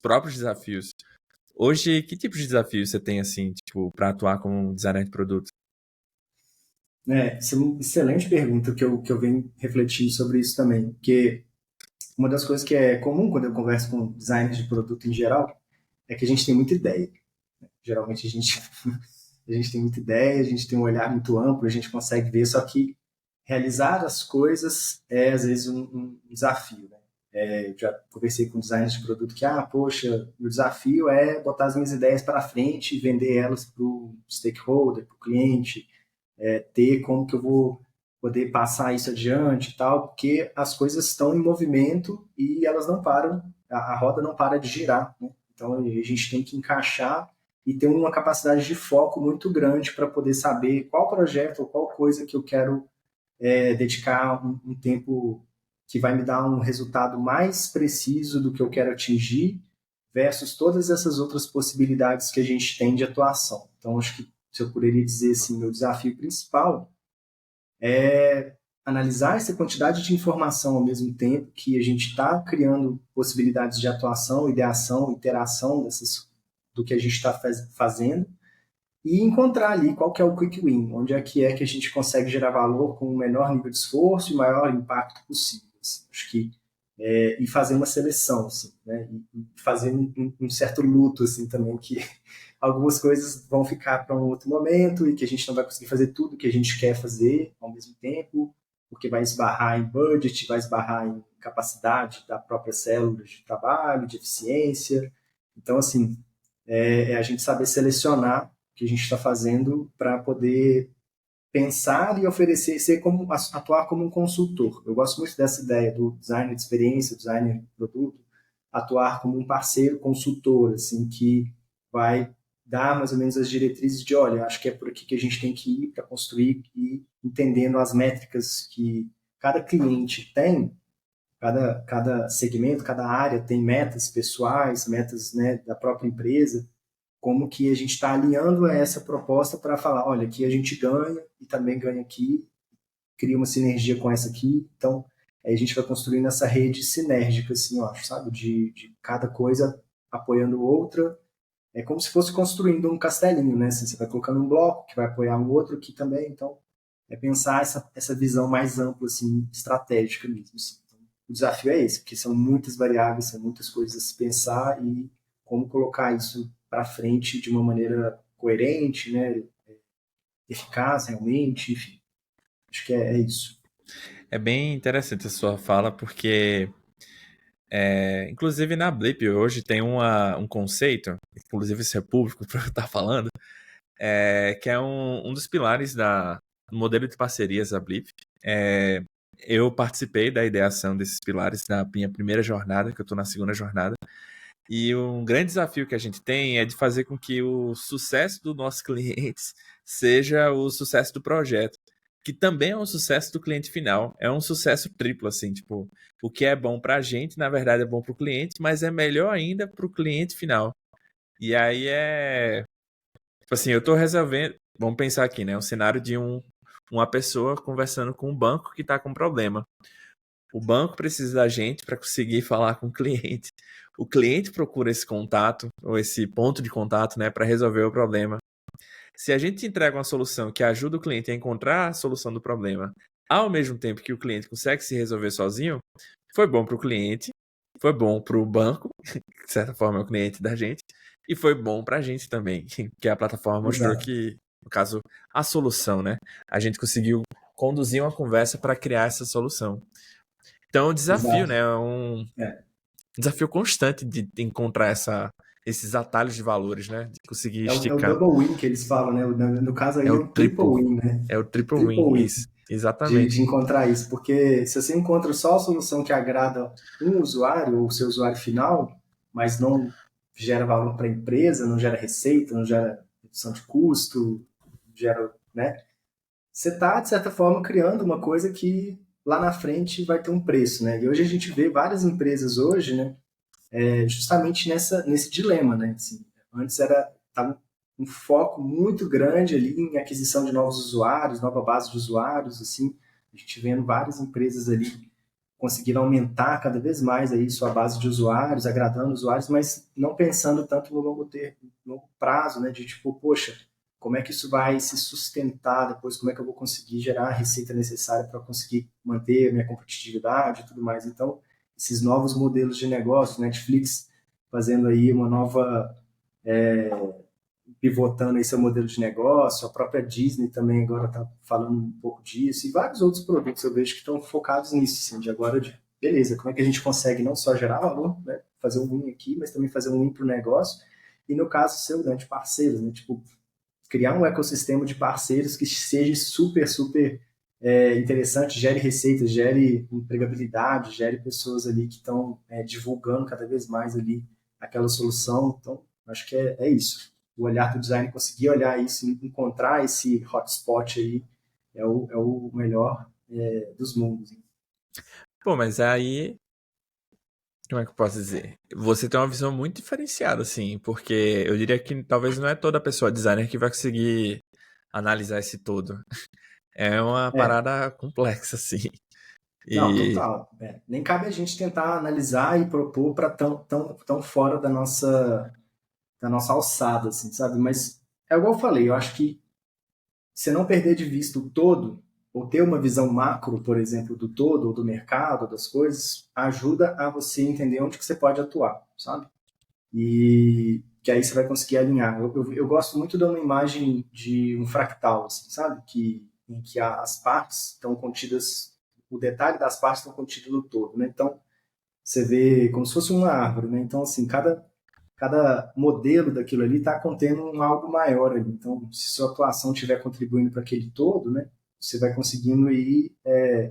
próprios desafios. Hoje, que tipo de desafio você tem, assim, tipo, para atuar como designer de produto? Essa é uma excelente pergunta que eu venho refletindo sobre isso também, porque uma das coisas que é comum quando eu converso com designers de produto em geral é que a gente tem muita ideia. Geralmente a gente tem muita ideia, a gente tem um olhar muito amplo, a gente consegue ver, só que realizar as coisas é às vezes um desafio, né? Já conversei com designers de produto que, poxa, o desafio é botar as minhas ideias para frente e vender elas para o stakeholder, para o cliente, ter como que eu vou poder passar isso adiante e tal, porque as coisas estão em movimento e elas não param, a roda não para de girar, né? Então a gente tem que encaixar e ter uma capacidade de foco muito grande para poder saber qual projeto ou qual coisa que eu quero dedicar um tempo que vai me dar um resultado mais preciso do que eu quero atingir versus todas essas outras possibilidades que a gente tem de atuação. Então, acho que se eu poderia dizer assim, meu desafio principal é analisar essa quantidade de informação ao mesmo tempo que a gente está criando possibilidades de atuação, ideação, interação do que a gente está fazendo e encontrar ali qual que é o quick win, onde é que a gente consegue gerar valor com o menor nível de esforço e maior impacto possível. Assim. Acho que e fazer uma seleção, assim, né? E fazer um certo luto, assim, também, que algumas coisas vão ficar para um outro momento e que a gente não vai conseguir fazer tudo que a gente quer fazer ao mesmo tempo, porque vai esbarrar em budget, vai esbarrar em capacidade da própria célula de trabalho, de eficiência. Então, assim, a gente saber selecionar o que a gente está fazendo para poder pensar e oferecer, atuar como um consultor. Eu gosto muito dessa ideia do designer de experiência, designer de produto, atuar como um parceiro consultor, assim, que vai dar mais ou menos as diretrizes de, olha, acho que é por aqui que a gente tem que ir para construir e entendendo as métricas que cada cliente tem, cada segmento, cada área tem metas pessoais, metas, né, da própria empresa, como que a gente está alinhando essa proposta para falar, olha, aqui a gente ganha e também ganha aqui, cria uma sinergia com essa aqui, então aí a gente vai construindo essa rede sinérgica, assim, eu acho, sabe, de cada coisa apoiando outra, é como se fosse construindo um castelinho, né, assim, você vai colocando um bloco que vai apoiar um outro aqui também, então é pensar essa visão mais ampla, assim, estratégica mesmo. Assim. Então, o desafio é esse, porque são muitas variáveis, são muitas coisas a se pensar e como colocar isso para frente de uma maneira coerente, né, eficaz realmente, enfim. Acho que é isso. É bem interessante a sua fala, porque, inclusive na Blip hoje tem um conceito, inclusive isso é público para eu estar falando, que é um dos pilares do modelo de parcerias da Blip. Eu participei da ideação desses pilares na minha primeira jornada, que eu estou na segunda jornada. E um grande desafio que a gente tem é de fazer com que o sucesso dos nossos clientes seja o sucesso do projeto, que também é um sucesso do cliente final. É um sucesso triplo, assim, tipo, o que é bom para a gente, na verdade, é bom para o cliente, mas é melhor ainda para o cliente final. E aí tipo assim, eu estou resolvendo, vamos pensar aqui, né, um cenário de uma pessoa conversando com um banco que está com um problema. O banco precisa da gente para conseguir falar com o cliente. O cliente procura esse contato, ou esse ponto de contato, né, para resolver o problema. Se a gente entrega uma solução que ajuda o cliente a encontrar a solução do problema, ao mesmo tempo que o cliente consegue se resolver sozinho, foi bom para o cliente, foi bom para o banco, que de certa forma é o cliente da gente, e foi bom para a gente também, que a plataforma mostrou Exato. que, no caso, a solução, né? A gente conseguiu conduzir uma conversa para criar essa solução. Então, é um desafio, Exato. né? É um É. desafio constante de encontrar esses atalhos de valores, né? De conseguir É o esticar. double win que eles falam, né? No caso É aí é o o triple triple. win, né? É o triple Triple win, win isso. de Exatamente. encontrar isso. Porque se você encontra só a solução que agrada um usuário ou o seu usuário final, mas não gera valor para a empresa, não gera receita, não gera redução de custo, gera, né? Você está, de certa forma, criando uma coisa que lá na frente vai ter um preço, né? E hoje a gente vê várias empresas hoje, né? Justamente nesse dilema, né? Assim, antes tava um foco muito grande ali em aquisição de novos usuários, nova base de usuários, assim, a gente vendo várias empresas ali conseguindo aumentar cada vez mais aí sua base de usuários, agradando usuários, mas não pensando tanto no longo prazo, né? De tipo, poxa, como é que isso vai se sustentar depois? Como é que eu vou conseguir gerar a receita necessária para conseguir manter a minha competitividade e tudo mais? Então, esses novos modelos de negócio, Netflix fazendo aí uma nova, pivotando aí seu modelo de negócio, a própria Disney também agora está falando um pouco disso, e vários outros produtos eu vejo que estão focados nisso, assim, de agora, beleza, como é que a gente consegue não só gerar valor, né, fazer um win aqui, mas também fazer um win para o negócio, e no caso seu, né, de parceiros, né, tipo, criar um ecossistema de parceiros que seja super, super interessante, gere receitas, gere empregabilidade, gere pessoas ali que estão divulgando cada vez mais ali aquela solução. Então, acho que é isso. O olhar do design, conseguir olhar isso, encontrar esse hotspot aí, é o melhor dos mundos. Pô, mas aí, como é que eu posso dizer? Você tem uma visão muito diferenciada, assim, porque eu diria que talvez não é toda pessoa designer que vai conseguir analisar esse todo. É uma É, parada complexa, assim. não, E, total. Nem cabe a gente tentar analisar e propor para tão fora da nossa alçada, assim, sabe? Mas é igual eu falei, eu acho que você não perder de vista o todo, ou ter uma visão macro, por exemplo, do todo, ou do mercado, das coisas, ajuda a você entender onde que você pode atuar, sabe? E que aí você vai conseguir alinhar. Eu gosto muito de uma imagem de um fractal, assim, sabe? Em que as partes estão contidas, o detalhe das partes estão contido no todo, né? Então, você vê como se fosse uma árvore, né? Então, assim, cada modelo daquilo ali está contendo algo maior ali. Então, se sua atuação estiver contribuindo para aquele todo, né, você vai conseguindo ir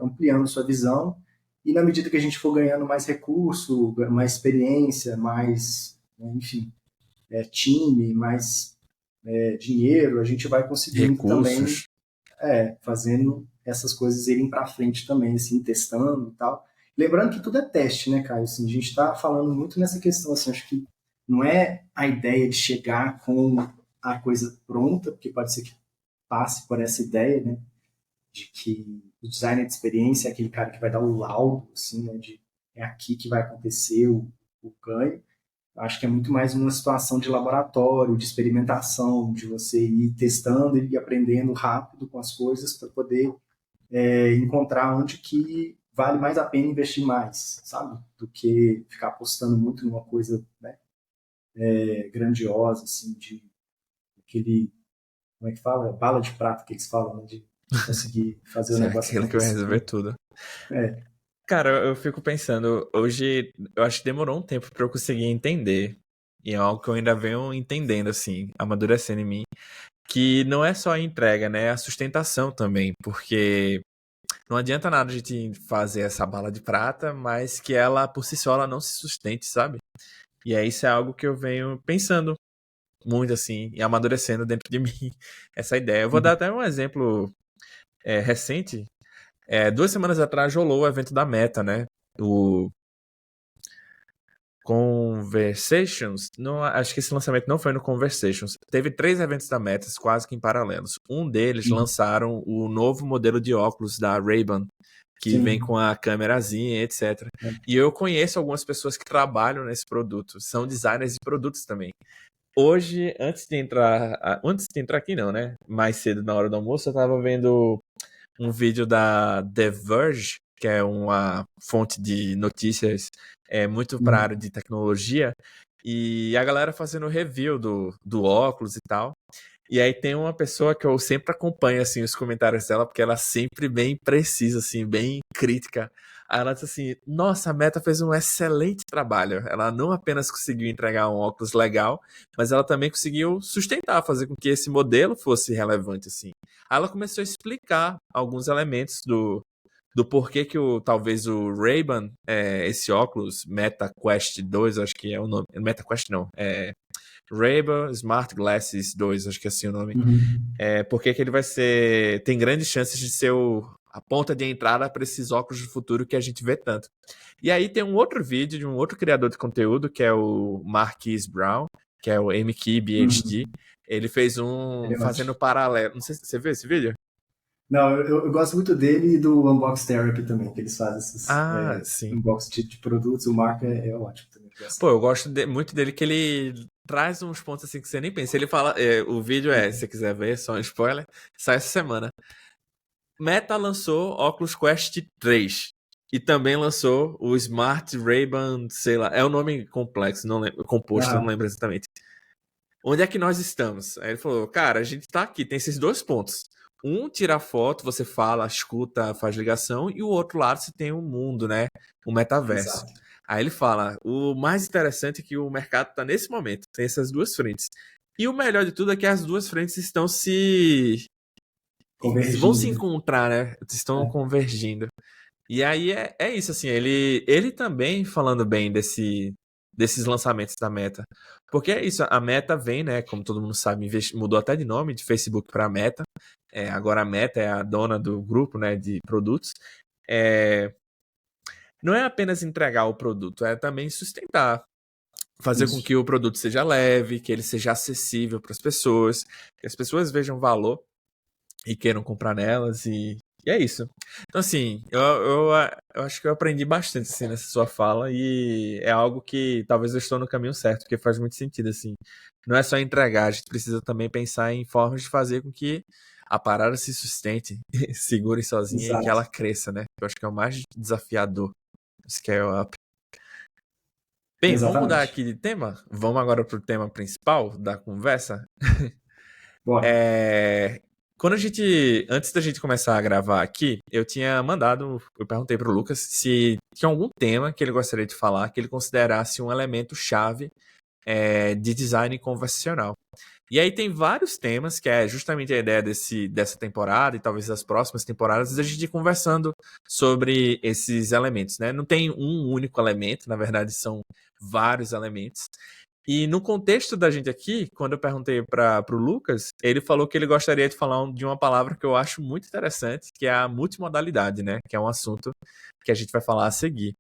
ampliando sua visão e na medida que a gente for ganhando mais recurso, mais experiência, mais, enfim, time, mais dinheiro, a gente vai conseguindo também recursos. fazendo essas coisas irem para frente também, assim, testando e tal. Lembrando que tudo é teste, né, Caio? Assim, a gente está falando muito nessa questão, assim, acho que não é a ideia de chegar com a coisa pronta, porque pode ser que passe por essa ideia, né, de que o designer de experiência é aquele cara que vai dar o laudo, assim, né, de é aqui que vai acontecer o ganho, Acho que é muito mais uma situação de laboratório, de experimentação, de você ir testando e aprendendo rápido com as coisas para poder encontrar onde que vale mais a pena investir mais, sabe? Do que ficar apostando muito numa coisa, né, grandiosa, assim, de aquele, como é que fala? Bala de prata que eles falam, né? De conseguir fazer o Isso é negócio aquilo que vai resolver acontecer. tudo. É. Cara, eu fico pensando, hoje eu acho que demorou um tempo pra eu conseguir entender, e é algo que eu ainda venho entendendo, assim, amadurecendo em mim, que não é só a entrega, né? É a sustentação também, porque não adianta nada a gente fazer essa bala de prata, mas que ela, por si só, ela não se sustente, sabe? E aí isso é algo que eu venho pensando muito, assim, e amadurecendo dentro de mim, essa ideia. Eu vou dar até um exemplo recente. 2 semanas atrás rolou o evento da Meta, né? O Conversations, não, acho que esse lançamento não foi no Conversations. Teve 3 eventos da Meta, quase que em paralelos. Um deles lançaram o novo modelo de óculos da Ray-Ban, que vem Sim. com a câmerazinha, etc. E eu conheço algumas pessoas que trabalham nesse produto, são designers de produtos também. Hoje, antes de entrar aqui não, né? Mais cedo na hora do almoço, eu tava vendo um vídeo da The Verge, que é uma fonte de notícias muito para a área de tecnologia, e a galera fazendo review do óculos e tal. E aí tem uma pessoa que eu sempre acompanho, assim, os comentários dela, porque ela é sempre bem precisa, assim, bem crítica. Aí ela disse assim, nossa, a Meta fez um excelente trabalho. Ela não apenas conseguiu entregar um óculos legal, mas ela também conseguiu sustentar, fazer com que esse modelo fosse relevante, assim. Aí ela começou a explicar alguns elementos do porquê que talvez o Ray-Ban, esse óculos Meta Quest 2, acho que é o nome. Meta Quest não, Ray-Ban Smart Glasses 2, acho que é assim o nome. Uhum. Porque que ele vai ser. Tem grandes chances de ser a ponta de entrada para esses óculos do futuro que a gente vê tanto. E aí tem um outro vídeo de um outro criador de conteúdo, que é o Marquise Brown, que é o MQ BHD. Uhum. Ele fez Ele é fazendo ótimo. paralelo. Não sei se você viu esse vídeo? Não, eu gosto muito dele e do Unbox Therapy também, que eles fazem esses Ah, sim. unbox de produtos. O Marco é ótimo também. Pô, eu gosto muito dele que ele traz uns pontos assim que você nem pensa. Ele fala, o vídeo se você quiser ver, só um spoiler, sai essa semana. Meta lançou Oculus Quest 3 e também lançou o Smart Ray-Ban, sei lá, é o nome complexo, não lembro, composto, eu não Ah, lembro exatamente. Onde é que nós estamos? Aí ele falou, cara, a gente tá aqui, tem esses dois pontos. Um, tira foto, você fala, escuta, faz ligação, e o outro lado você tem o mundo, né? O metaverso. exato. Aí ele fala, o mais interessante é que o mercado tá nesse momento, tem essas duas frentes. E o melhor de tudo é que as duas frentes estão vão se Convergindo, né? encontrar, né? Estão convergindo. E aí é isso, assim, ele também falando bem desses lançamentos da Meta. Porque é isso, a Meta vem, né, como todo mundo sabe, mudou até de nome, de Facebook para Meta. Agora a Meta é a dona do grupo, né, de produtos. É, não é apenas entregar o produto, é também sustentar. Fazer com Isso. que o produto seja leve, que ele seja acessível para as pessoas, que as pessoas vejam valor e queiram comprar nelas e é isso. Então, assim, eu acho que eu aprendi bastante assim, nessa sua fala e é algo que talvez eu estou no caminho certo, porque faz muito sentido, assim. Não é só entregar, a gente precisa também pensar em formas de fazer com que a parada se sustente, segure sozinha e que Exato. ela cresça, né? Eu acho que é o mais desafiador, scale up. Bem, vamos mudar Exatamente. aqui de tema? Vamos agora para o tema principal da conversa? Bora. É, antes da gente começar a gravar aqui, eu perguntei pro Lucas se tinha algum tema que ele gostaria de falar que ele considerasse um elemento chave de design conversacional. E aí tem vários temas, que é justamente a ideia dessa temporada e talvez das próximas temporadas, a gente ir conversando sobre esses elementos, né? Não tem um único elemento, na verdade são vários elementos. E no contexto da gente aqui, quando eu perguntei para o Lucas, ele falou que ele gostaria de falar de uma palavra que eu acho muito interessante, que é a multimodalidade, né? Que é um assunto que a gente vai falar a seguir.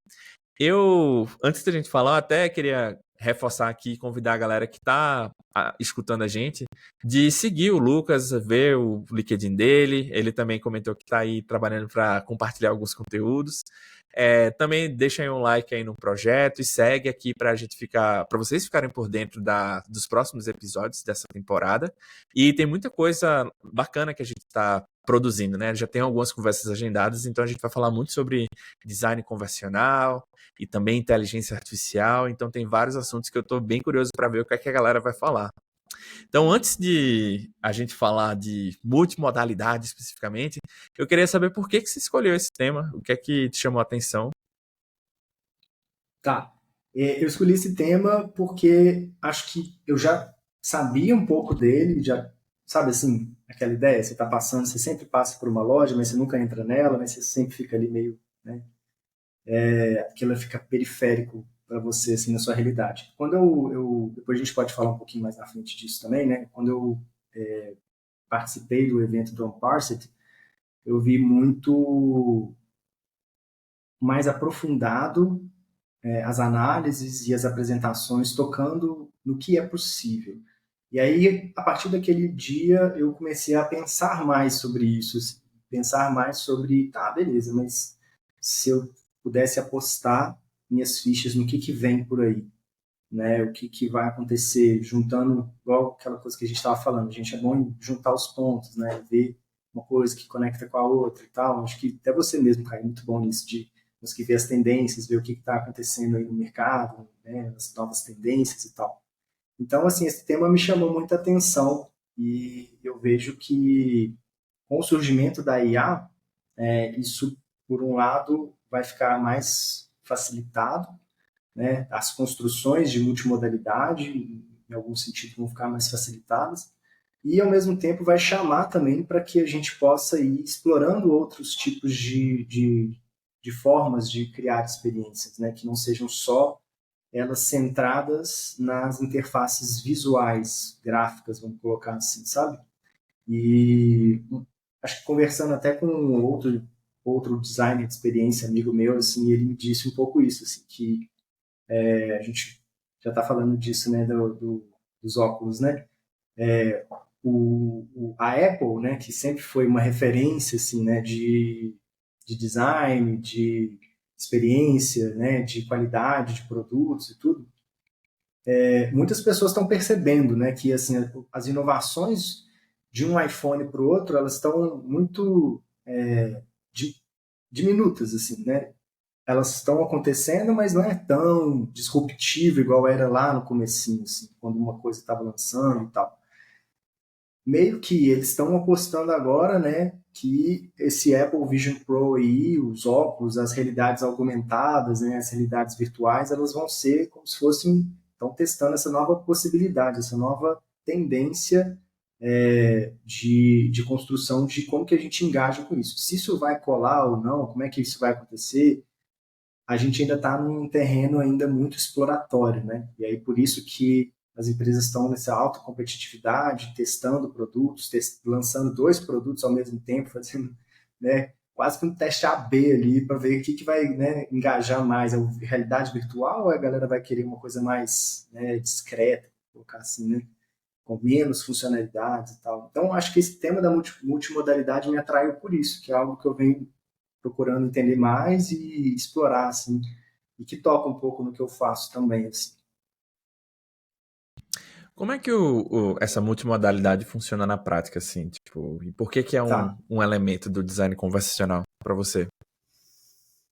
Antes da gente falar, eu até queria reforçar aqui e convidar a galera que está escutando a gente de seguir o Lucas, ver o LinkedIn dele. Ele também comentou que está aí trabalhando para compartilhar alguns conteúdos. Também deixa aí um like aí no projeto e segue aqui para vocês ficarem por dentro dos próximos episódios dessa temporada. E tem muita coisa bacana que a gente está produzindo, né? Já tem algumas conversas agendadas, então a gente vai falar muito sobre design convencional e também inteligência artificial. Então tem vários assuntos que eu estou bem curioso para ver o que é que a galera vai falar. Então, antes de a gente falar de multimodalidade especificamente, eu queria saber por que você escolheu esse tema, o que é que te chamou a atenção. Tá. Eu escolhi esse tema porque acho que eu já sabia um pouco dele, já, sabe assim, aquela ideia, você está passando, você sempre passa por uma loja, mas você nunca entra nela, mas você sempre fica ali meio, né, aquilo fica periférico para você, assim, na sua realidade. Quando depois a gente pode falar um pouquinho mais na frente disso também, né, quando eu participei do evento do Unparsed, eu vi muito mais aprofundado as análises e as apresentações tocando no que é possível. E aí, a partir daquele dia, eu comecei a pensar mais sobre isso, assim, pensar mais sobre, tá, beleza, mas se eu pudesse apostar minhas fichas no que vem por aí, né, o que vai acontecer, juntando, igual aquela coisa que a gente estava falando, a gente é bom em juntar os pontos, né, ver uma coisa que conecta com a outra e tal, acho que até você mesmo, Caio, é muito bom nisso, de conseguir ver as tendências, ver o que está acontecendo aí no mercado, né, as novas tendências e tal. Então, assim, esse tema me chamou muita atenção e eu vejo que com o surgimento da IA, isso, por um lado, vai ficar mais facilitado, né? As construções de multimodalidade, em algum sentido, vão ficar mais facilitadas e, ao mesmo tempo, vai chamar também para que a gente possa ir explorando outros tipos de formas de criar experiências, né? Que não sejam só elas centradas nas interfaces visuais, gráficas, vamos colocar assim, sabe? E acho que conversando até com outro designer de experiência, amigo meu, assim, ele me disse um pouco isso, assim, que a gente já está falando disso, né, dos óculos, né? A Apple, né, que sempre foi uma referência, assim, né, de design, de experiência, né, de qualidade de produtos e tudo, muitas pessoas estão percebendo, né, que assim as inovações de um iPhone para o outro elas estão muito di- diminutas, assim, né? Elas estão acontecendo, mas não é tão disruptivo igual era lá no comecinho, assim, quando uma coisa estava lançando e tal. Meio que eles estão apostando agora, né, que esse Apple Vision Pro aí, os óculos, as realidades augmentadas, né, as realidades virtuais, elas vão ser como se fossem, estão testando essa nova possibilidade, essa nova tendência de construção de como que a gente engaja com isso. Se isso vai colar ou não, como é que isso vai acontecer, a gente ainda está num terreno ainda muito exploratório, né? E aí por isso que as empresas estão nessa alta competitividade, testando produtos, lançando dois produtos ao mesmo tempo, fazendo, né, quase que um teste A/B ali para ver o que vai, né, engajar mais, a realidade virtual ou a galera vai querer uma coisa mais, né, discreta, colocar assim, né, com menos funcionalidades e tal. Então acho que esse tema da multimodalidade me atraiu por isso, que é algo que eu venho procurando entender mais e explorar, assim, e que toca um pouco no que eu faço também, assim. Como é que essa multimodalidade funciona na prática, assim? Tipo, e por que é Tá, um elemento do design conversacional para você?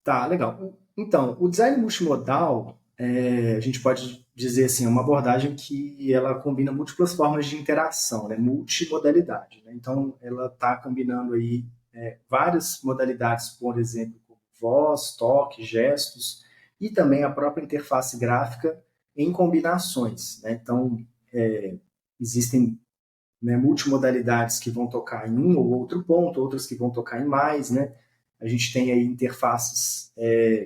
tá, legal. Então, o design multimodal, a gente pode dizer assim, é uma abordagem que ela combina múltiplas formas de interação, né? Multimodalidade, né? Então, ela está combinando aí várias modalidades, por exemplo, como voz, toque, gestos, e também a própria interface gráfica em combinações, né? Então, existem, né, multimodalidades que vão tocar em um ou outro ponto, outras que vão tocar em mais, né? A gente tem aí interfaces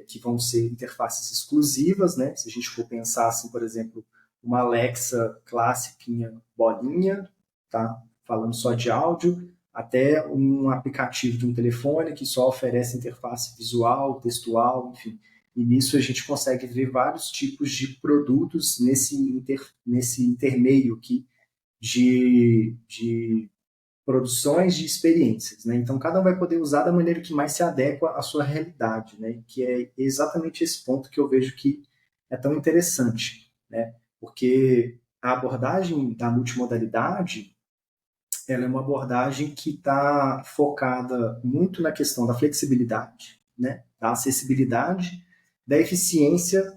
que vão ser interfaces exclusivas, né? Se a gente for pensar assim, por exemplo, uma Alexa classiquinha bolinha, tá? Falando só de áudio, até um aplicativo de um telefone que só oferece interface visual, textual, enfim. E nisso a gente consegue ver vários tipos de produtos nesse intermeio aqui de produções de experiências, né? Então, cada um vai poder usar da maneira que mais se adequa à sua realidade, né? Que é exatamente esse ponto que eu vejo que é tão interessante, né? Porque a abordagem da multimodalidade, ela é uma abordagem que está focada muito na questão da flexibilidade, né? Da acessibilidade, da eficiência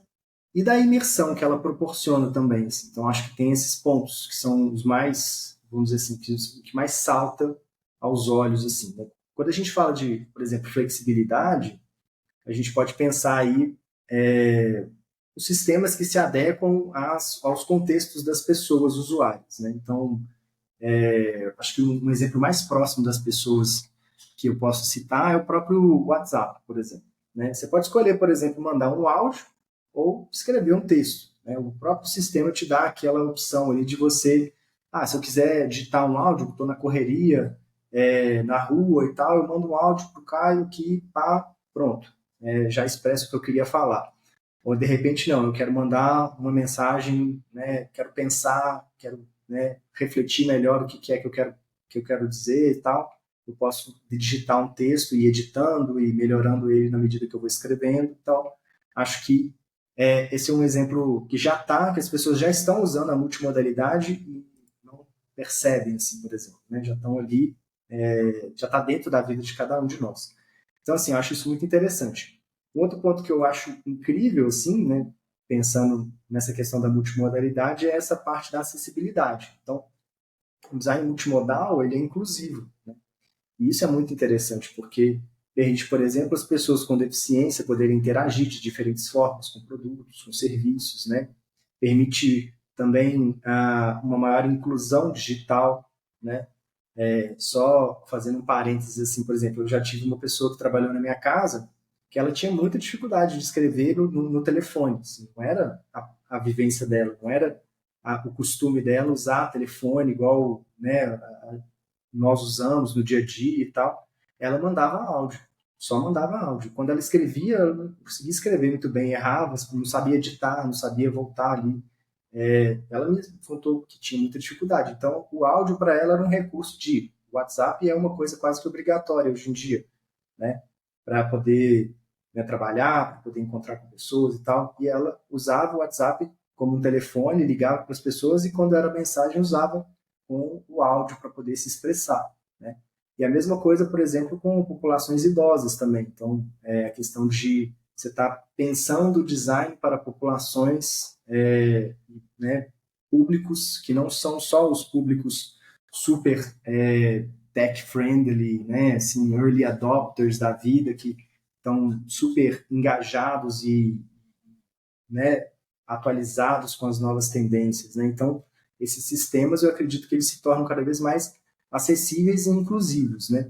e da imersão que ela proporciona também. Assim. Então, acho que tem esses pontos que são os mais, vamos dizer assim, que mais salta aos olhos. Assim, né? Quando a gente fala de, por exemplo, flexibilidade, a gente pode pensar aí os sistemas que se adequam aos contextos das pessoas usuárias. Né? Então, acho que um exemplo mais próximo das pessoas que eu posso citar é o próprio WhatsApp, por exemplo. Né? Você pode escolher, por exemplo, mandar um áudio ou escrever um texto. Né? O próprio sistema te dá aquela opção ali de você, se eu quiser digitar um áudio, estou na correria, na rua e tal, eu mando um áudio para o Caio que, pronto, já expresso o que eu queria falar. Ou de repente não, eu quero mandar uma mensagem, né, quero pensar, quero, né, refletir melhor o que é que eu quero dizer e tal. Eu posso digitar um texto e ir editando e melhorando ele na medida que eu vou escrevendo. Então, acho que esse é um exemplo que que as pessoas já estão usando a multimodalidade e não percebem, assim, por exemplo, né? Já estão ali, já está dentro da vida de cada um de nós. Então, assim, eu acho isso muito interessante. Um outro ponto que eu acho incrível, assim, né, pensando nessa questão da multimodalidade, é essa parte da acessibilidade. Então, o design multimodal, ele é inclusivo, né? E isso é muito interessante, porque permite, por exemplo, as pessoas com deficiência poderem interagir de diferentes formas com produtos, com serviços, né? Permite também uma maior inclusão digital, né? Só fazendo um parênteses, assim, por exemplo, eu já tive uma pessoa que trabalhou na minha casa que ela tinha muita dificuldade de escrever no telefone, assim, não era a vivência dela, não era o costume dela usar telefone igual, né, nós usamos no dia a dia e tal. Ela mandava áudio, só mandava áudio. Quando ela escrevia, ela não conseguia escrever muito bem, errava, não sabia editar, não sabia voltar ali. Ela me contou que tinha muita dificuldade. Então, o áudio para ela era um recurso de WhatsApp, é uma coisa quase que obrigatória hoje em dia, né? Para poder, né, trabalhar, para poder encontrar com pessoas e tal. E ela usava o WhatsApp como um telefone, ligava para as pessoas e quando era mensagem usava com o áudio para poder se expressar, né? E a mesma coisa, por exemplo, com populações idosas também. Então, a questão de você estar pensando o design para populações, né, públicos que não são só os públicos super tech-friendly, né, assim, early adopters da vida, que estão super engajados e, né, atualizados com as novas tendências. Né? Então, esses sistemas, eu acredito que eles se tornam cada vez mais acessíveis e inclusivos. Né?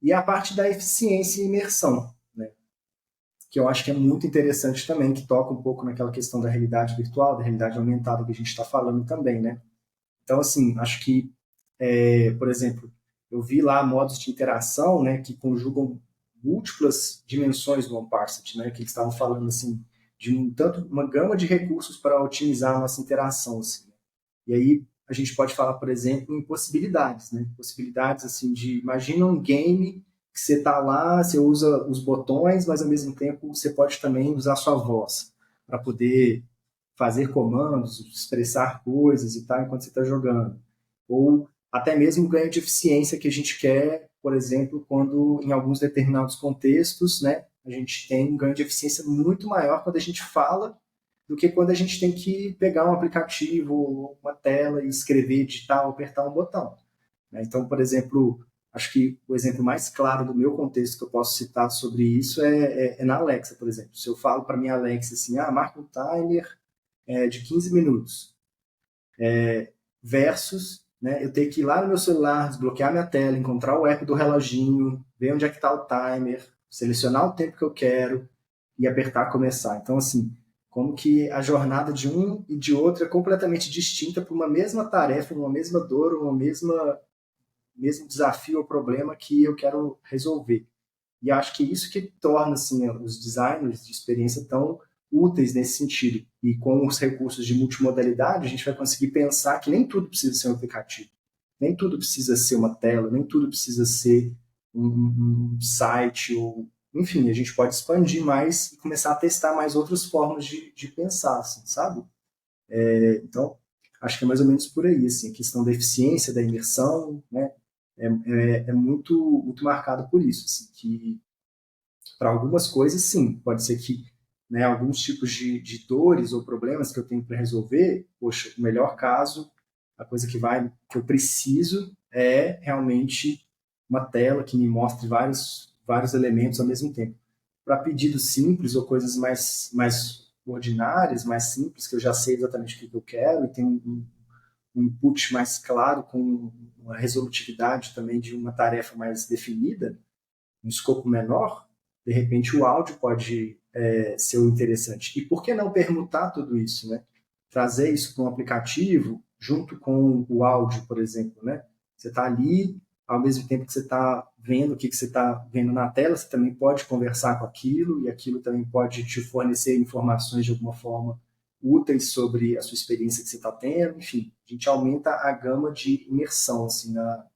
E a parte da eficiência e imersão, né? Que eu acho que é muito interessante também, que toca um pouco naquela questão da realidade virtual, da realidade aumentada que a gente está falando também. Né? Então, assim, acho que, por exemplo, eu vi lá modos de interação, né, que conjugam múltiplas dimensões do OneParsec, né, que eles estavam falando assim, de uma gama de recursos para otimizar a nossa interação. Assim. E aí a gente pode falar, por exemplo, em possibilidades, né? Possibilidades assim de, imagina um game que você está lá, você usa os botões, mas ao mesmo tempo você pode também usar sua voz para poder fazer comandos, expressar coisas e tal enquanto você está jogando. Ou até mesmo ganho de eficiência que a gente quer, por exemplo, quando em alguns determinados contextos, né, a gente tem um ganho de eficiência muito maior quando a gente fala do que quando a gente tem que pegar um aplicativo, uma tela e escrever, digitar ou apertar um botão. Então, por exemplo, acho que o exemplo mais claro do meu contexto que eu posso citar sobre isso é na Alexa, por exemplo. Se eu falo para minha Alexa assim, marca um timer de 15 minutos, versus, né, eu ter que ir lá no meu celular, desbloquear minha tela, encontrar o app do reloginho, ver onde é que está o timer, selecionar o tempo que eu quero e apertar começar. Então, assim, como que a jornada de um e de outro é completamente distinta para uma mesma tarefa, uma mesma dor, mesmo desafio ou problema que eu quero resolver. E acho que isso que torna assim, os designers de experiência tão úteis nesse sentido. E com os recursos de multimodalidade, a gente vai conseguir pensar que nem tudo precisa ser um aplicativo, nem tudo precisa ser uma tela, nem tudo precisa ser um site, ou, enfim, a gente pode expandir mais e começar a testar mais outras formas de pensar, assim, sabe? Então, acho que é mais ou menos por aí, assim, a questão da eficiência, da imersão, né, é muito, muito marcado por isso, assim, que para algumas coisas, sim, pode ser que, né, alguns tipos de dores ou problemas que eu tenho para resolver, poxa, o melhor caso, a coisa que eu preciso é realmente uma tela que me mostre vários elementos ao mesmo tempo. Para pedidos simples ou coisas mais ordinárias, mais simples, que eu já sei exatamente o que eu quero e tenho um input mais claro, com uma resolutividade também de uma tarefa mais definida, um escopo menor, de repente o áudio pode ser o interessante. E por que não permutar tudo isso, né? Trazer isso para um aplicativo junto com o áudio, por exemplo, né? Você está ali, ao mesmo tempo que você está vendo o que você está vendo na tela, você também pode conversar com aquilo e aquilo também pode te fornecer informações de alguma forma úteis sobre a sua experiência que você está tendo. Enfim, a gente aumenta a gama de imersão assim, na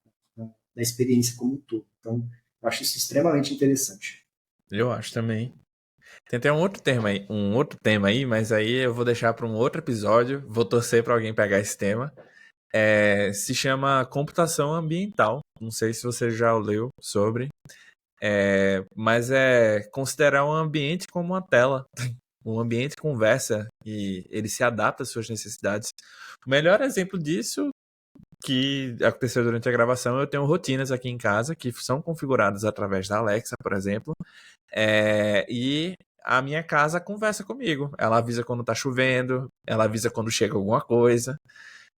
experiência como um todo. Então, eu acho isso extremamente interessante. Eu acho também. Tem até um outro tema aí, mas aí eu vou deixar para um outro episódio. Vou torcer para alguém pegar esse tema. Se chama computação ambiental. Não sei se você já leu sobre, mas é considerar um ambiente como uma tela. Um ambiente conversa e ele se adapta às suas necessidades. O melhor exemplo disso que aconteceu durante a gravação, eu tenho rotinas aqui em casa que são configuradas através da Alexa, por exemplo, e a minha casa conversa comigo. Ela avisa quando tá chovendo, ela avisa quando chega alguma coisa.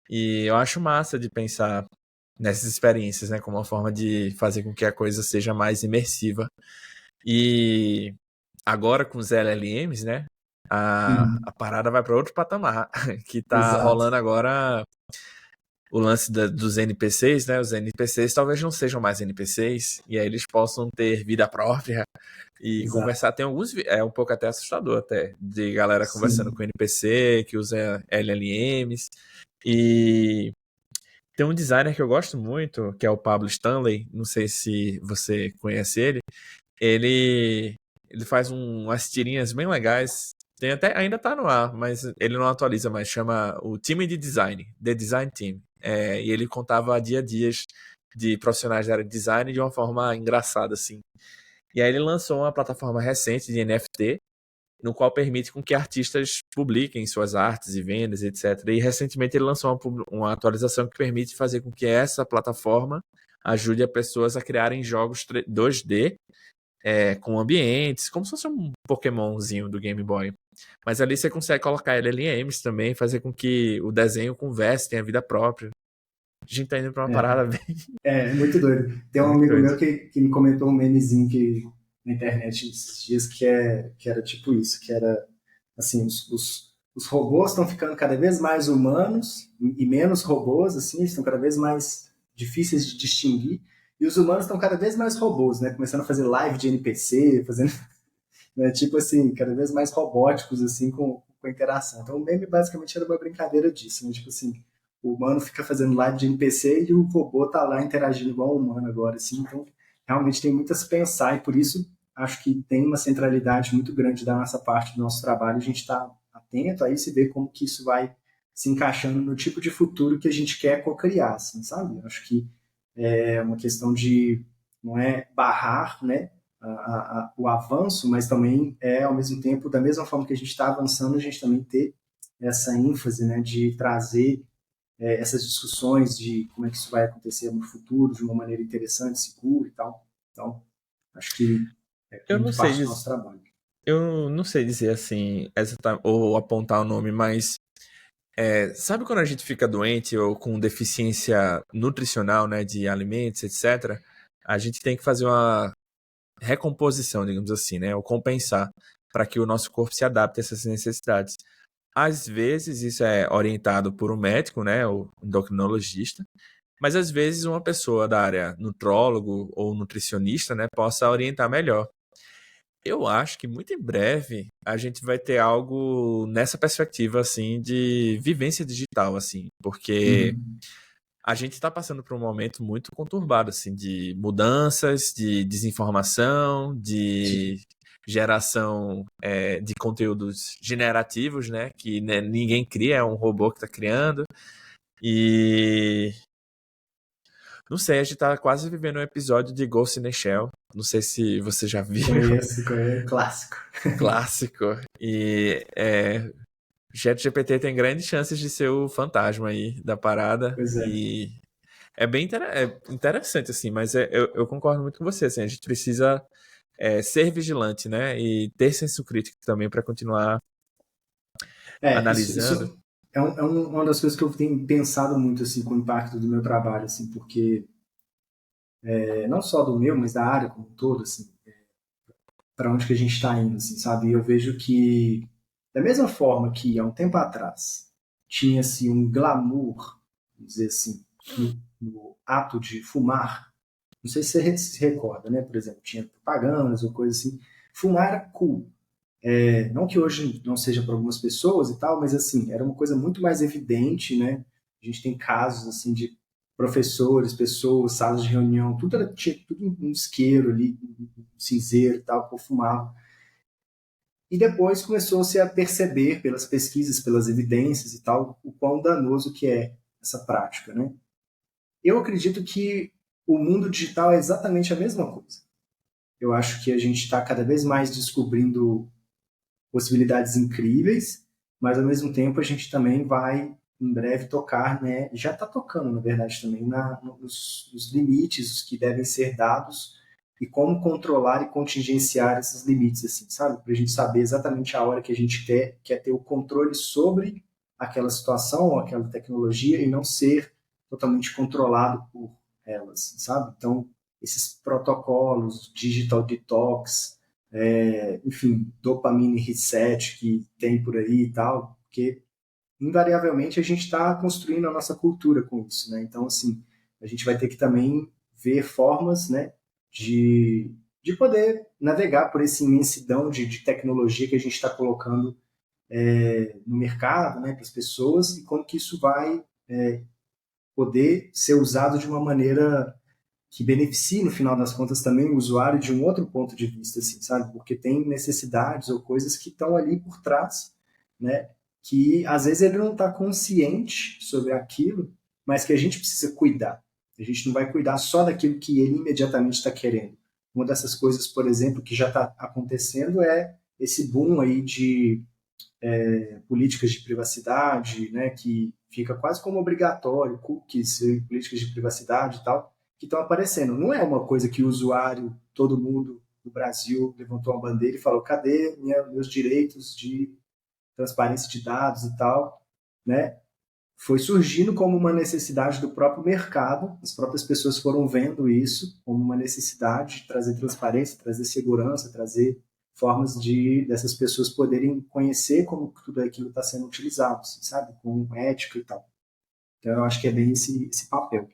E eu acho massa de pensar nessas experiências, né, como uma forma de fazer com que a coisa seja mais imersiva. E agora com os LLMs, né, a parada vai para outro patamar, que tá Exato. rolando agora o lance dos NPCs, né? Os NPCs talvez não sejam mais NPCs, e aí eles possam ter vida própria e Exato. conversar. Tem alguns, é um pouco até assustador até, de galera conversando com Sim. NPC, que usa LLMs. E tem um designer que eu gosto muito, que é o Pablo Stanley, não sei se você conhece ele. Ele, ele faz umas tirinhas bem legais. Tem até, ainda tá no ar, mas ele não atualiza mais. Chama o time de design, The Design Team. E ele contava dia a dias de profissionais da área de design de uma forma engraçada, assim. E aí ele lançou uma plataforma recente de NFT, no qual permite com que artistas publiquem suas artes e vendas, etc. E recentemente ele lançou uma atualização que permite fazer com que essa plataforma ajude as pessoas a criarem jogos 2D com ambientes, como se fosse um Pokémonzinho do Game Boy. Mas ali você consegue colocar LLMs também, fazer com que o desenho converse, tenha vida própria. A gente tá indo pra uma parada bem, É muito doido. Tem um bem amigo doida. meu que me comentou um memezinho na internet esses dias que era tipo isso, que era assim, os robôs estão ficando cada vez mais humanos e menos robôs, assim, eles estão cada vez mais difíceis de distinguir, e os humanos estão cada vez mais robôs, né? Começando a fazer live de NPC, fazendo, né, tipo assim, cada vez mais robóticos, assim, com a interação. Então o meme basicamente era uma brincadeira disso, né? Tipo assim, o humano fica fazendo live de NPC e o robô tá lá interagindo igual o humano agora, assim, então realmente tem muito a se pensar e por isso acho que tem uma centralidade muito grande da nossa parte do nosso trabalho, a gente está atento a isso e ver como que isso vai se encaixando no tipo de futuro que a gente quer co-criar, assim, sabe? Acho que é uma questão de não é barrar, né, o avanço, mas também ao mesmo tempo, da mesma forma que a gente está avançando, a gente também ter essa ênfase, né, de trazer essas discussões de como é que isso vai acontecer no futuro de uma maneira interessante, segura e tal. Então, acho que é Eu não muito sei parte do dizer, nosso trabalho. eu não sei dizer assim, ou apontar o nome, mas sabe quando a gente fica doente ou com deficiência nutricional, né, de alimentos, etc., a gente tem que fazer uma recomposição, digamos assim, né, ou compensar para que o nosso corpo se adapte a essas necessidades. Às vezes isso é orientado por um médico, né, o endocrinologista, mas às vezes uma pessoa da área nutrólogo ou nutricionista, né, possa orientar melhor. Eu acho que muito em breve a gente vai ter algo nessa perspectiva assim de vivência digital assim, porque Uhum. a gente está passando por um momento muito conturbado assim de mudanças, de desinformação, Sim. de geração de conteúdos generativos, né? Que né, ninguém cria, é um robô que está criando. E não sei, a gente tá quase vivendo um episódio de Ghost in the Shell. Não sei se você já viu. Conheço, clássico. Clássico. E ChatGPT tem grandes chances de ser o fantasma aí da parada. Pois é. E é bem interessante, assim, mas eu concordo muito com você. Assim, a gente precisa ser vigilante, né? E ter senso crítico também para continuar analisando. Isso uma das coisas que eu tenho pensado muito assim com o impacto do meu trabalho, assim, porque não só do meu, mas da área como um todo, assim, para onde que a gente está indo, assim, sabe? E eu vejo que da mesma forma que há um tempo atrás tinha-se um glamour, vamos dizer assim, no ato de fumar. Não sei se você se recorda, né? Por exemplo, tinha propagandas ou coisa assim. Fumar era cool. Não que hoje não seja para algumas pessoas e tal, mas assim, era uma coisa muito mais evidente, né? A gente tem casos assim de professores, pessoas, salas de reunião, tinha tudo um isqueiro ali, um cinzeiro e tal, que fumava. E depois começou-se a perceber pelas pesquisas, pelas evidências e tal, o quão danoso que é essa prática, né? Eu acredito que o mundo digital é exatamente a mesma coisa. Eu acho que a gente está cada vez mais descobrindo possibilidades incríveis, mas ao mesmo tempo a gente também vai em breve tocar, né? Já está tocando, na verdade, também nos limites os que devem ser dados e como controlar e contingenciar esses limites, assim, sabe? Para a gente saber exatamente a hora que a gente quer ter o controle sobre aquela situação ou aquela tecnologia e não ser totalmente controlado por elas, sabe? Então, esses protocolos, digital detox, enfim, dopamine reset que tem por aí e tal, porque invariavelmente a gente está construindo a nossa cultura com isso, né? Então, assim, a gente vai ter que também ver formas, né, de poder navegar por essa imensidão de tecnologia que a gente está colocando no mercado, né, para as pessoas e como que isso vai poder ser usado de uma maneira que beneficie, no final das contas, também o usuário de um outro ponto de vista, assim, sabe? Porque tem necessidades ou coisas que estão ali por trás, né? Que às vezes ele não está consciente sobre aquilo, mas que a gente precisa cuidar. A gente não vai cuidar só daquilo que ele imediatamente está querendo. Uma dessas coisas, por exemplo, que já está acontecendo é esse boom aí de políticas de privacidade, né, que fica quase como obrigatório, cookies, políticas de privacidade e tal, que estão aparecendo. Não é uma coisa que o usuário, todo mundo do Brasil levantou uma bandeira e falou: cadê meus direitos de transparência de dados e tal, né? Foi surgindo como uma necessidade do próprio mercado, as próprias pessoas foram vendo isso como uma necessidade de trazer transparência, trazer segurança, trazer formas de dessas pessoas poderem conhecer como tudo aquilo está sendo utilizado, assim, sabe? Com ética e tal. Então eu acho que é bem esse papel.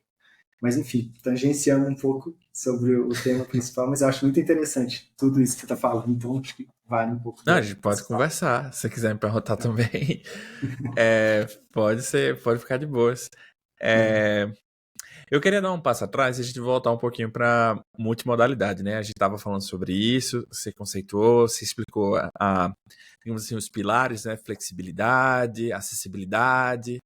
Mas enfim, tangenciando um pouco sobre o tema principal, mas eu acho muito interessante tudo isso que você está falando, então acho que vale um pouco Não, a gente pode desse papo. conversar. Se você quiser me perguntar também, pode ser, pode ficar de boas. É, eu queria dar um passo atrás e a gente voltar um pouquinho para multimodalidade, né? A gente estava falando sobre isso, você conceituou, você explicou digamos assim, os pilares, né? Flexibilidade, acessibilidade,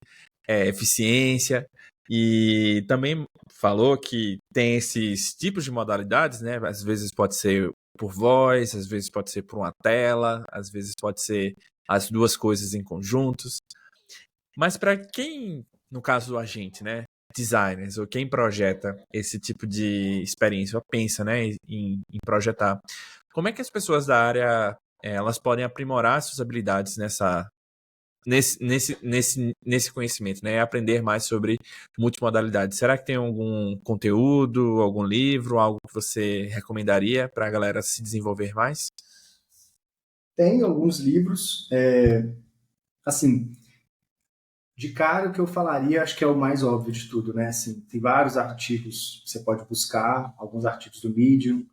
eficiência, e também falou que tem esses tipos de modalidades, né? Às vezes pode ser por voz, às vezes pode ser por uma tela, às vezes pode ser as duas coisas em conjuntos. Mas para quem, no caso do agente, né, designers ou quem projeta esse tipo de experiência, ou pensa, né, em projetar, como é que as pessoas da área elas podem aprimorar suas habilidades nesse conhecimento, né, aprender mais sobre multimodalidade? Será que tem algum conteúdo, algum livro, algo que você recomendaria para a galera se desenvolver mais? Tem alguns livros, assim, De cara, o que eu falaria, acho que é o mais óbvio de tudo, né? Assim, tem vários artigos que você pode buscar, alguns artigos do Medium,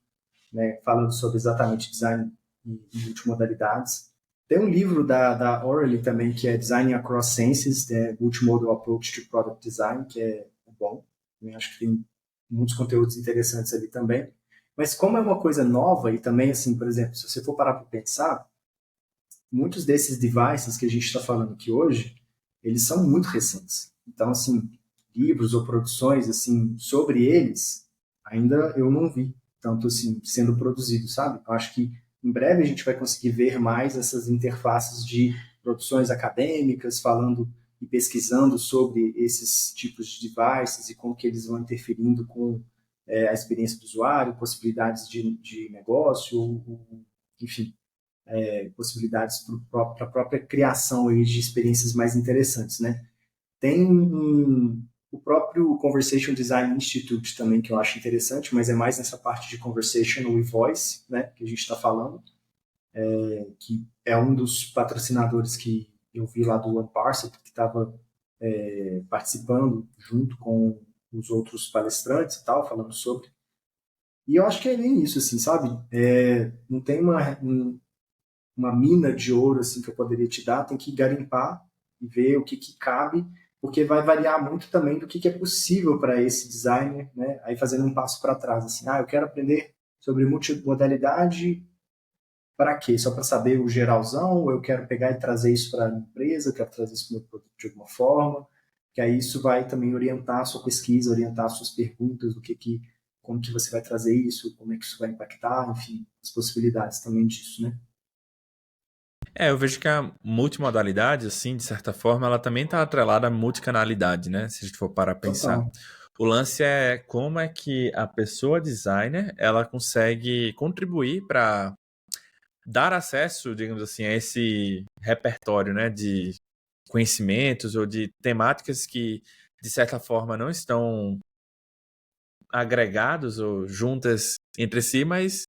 né, falando sobre exatamente design em multimodalidades. Tem um livro da O'Reilly também, que é Design Across Sciences, Multimodal Approach to Product Design, que é bom. Eu acho que tem muitos conteúdos interessantes ali também. Mas como é uma coisa nova, e também, assim, por exemplo, se você for parar para pensar, muitos desses devices que a gente está falando aqui hoje, eles são muito recentes. Então, assim, livros ou produções assim sobre eles, ainda eu não vi tanto assim sendo produzido, sabe? Eu acho que em breve a gente vai conseguir ver mais essas interfaces de produções acadêmicas falando e pesquisando sobre esses tipos de devices e como que eles vão interferindo com a experiência do usuário, possibilidades de negócio, enfim, possibilidades para a própria criação aí de experiências mais interessantes, né? Tem o próprio Conversation Design Institute também, que eu acho interessante, mas é mais nessa parte de conversational e voice, né, que a gente está falando, que é um dos patrocinadores que eu vi lá do OneParsec, que estava participando junto com os outros palestrantes e tal, falando sobre. E eu acho que é nem isso, assim, sabe? Não tem uma mina de ouro assim que eu poderia te dar, tem que garimpar e ver o que cabe, porque vai variar muito também do que é possível para esse designer, né? Aí fazendo um passo para trás, assim, eu quero aprender sobre multimodalidade para quê? Só para saber o geralzão, ou eu quero pegar e trazer isso para a empresa, eu quero trazer isso para o meu produto de alguma forma, que aí isso vai também orientar a sua pesquisa, orientar as suas perguntas, como que você vai trazer isso, como é que isso vai impactar, enfim, as possibilidades também disso, né? Eu vejo que a multimodalidade, assim, de certa forma, ela também está atrelada à multicanalidade, né? Se a gente for parar a pensar. Total. O lance é como é que a pessoa designer, ela consegue contribuir para dar acesso, digamos assim, a esse repertório, né, de conhecimentos ou de temáticas que, de certa forma, não estão agregados ou juntas entre si, mas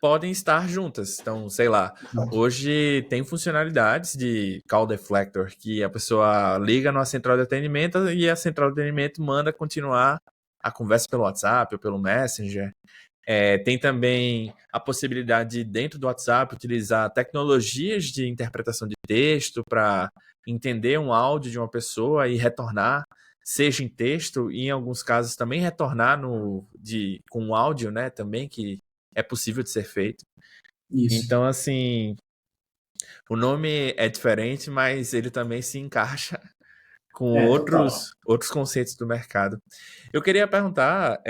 podem estar juntas. Então, sei lá, Exato. hoje tem funcionalidades de call deflector que a pessoa liga numa central de atendimento e a central de atendimento manda continuar a conversa pelo WhatsApp ou pelo Messenger. Tem também a possibilidade de, dentro do WhatsApp, utilizar tecnologias de interpretação de texto para entender um áudio de uma pessoa e retornar, seja em texto, e em alguns casos também retornar com áudio, né, também, que é possível de ser feito. Isso. Então, assim, o nome é diferente, mas ele também se encaixa com Total. outros conceitos do mercado. Eu queria perguntar,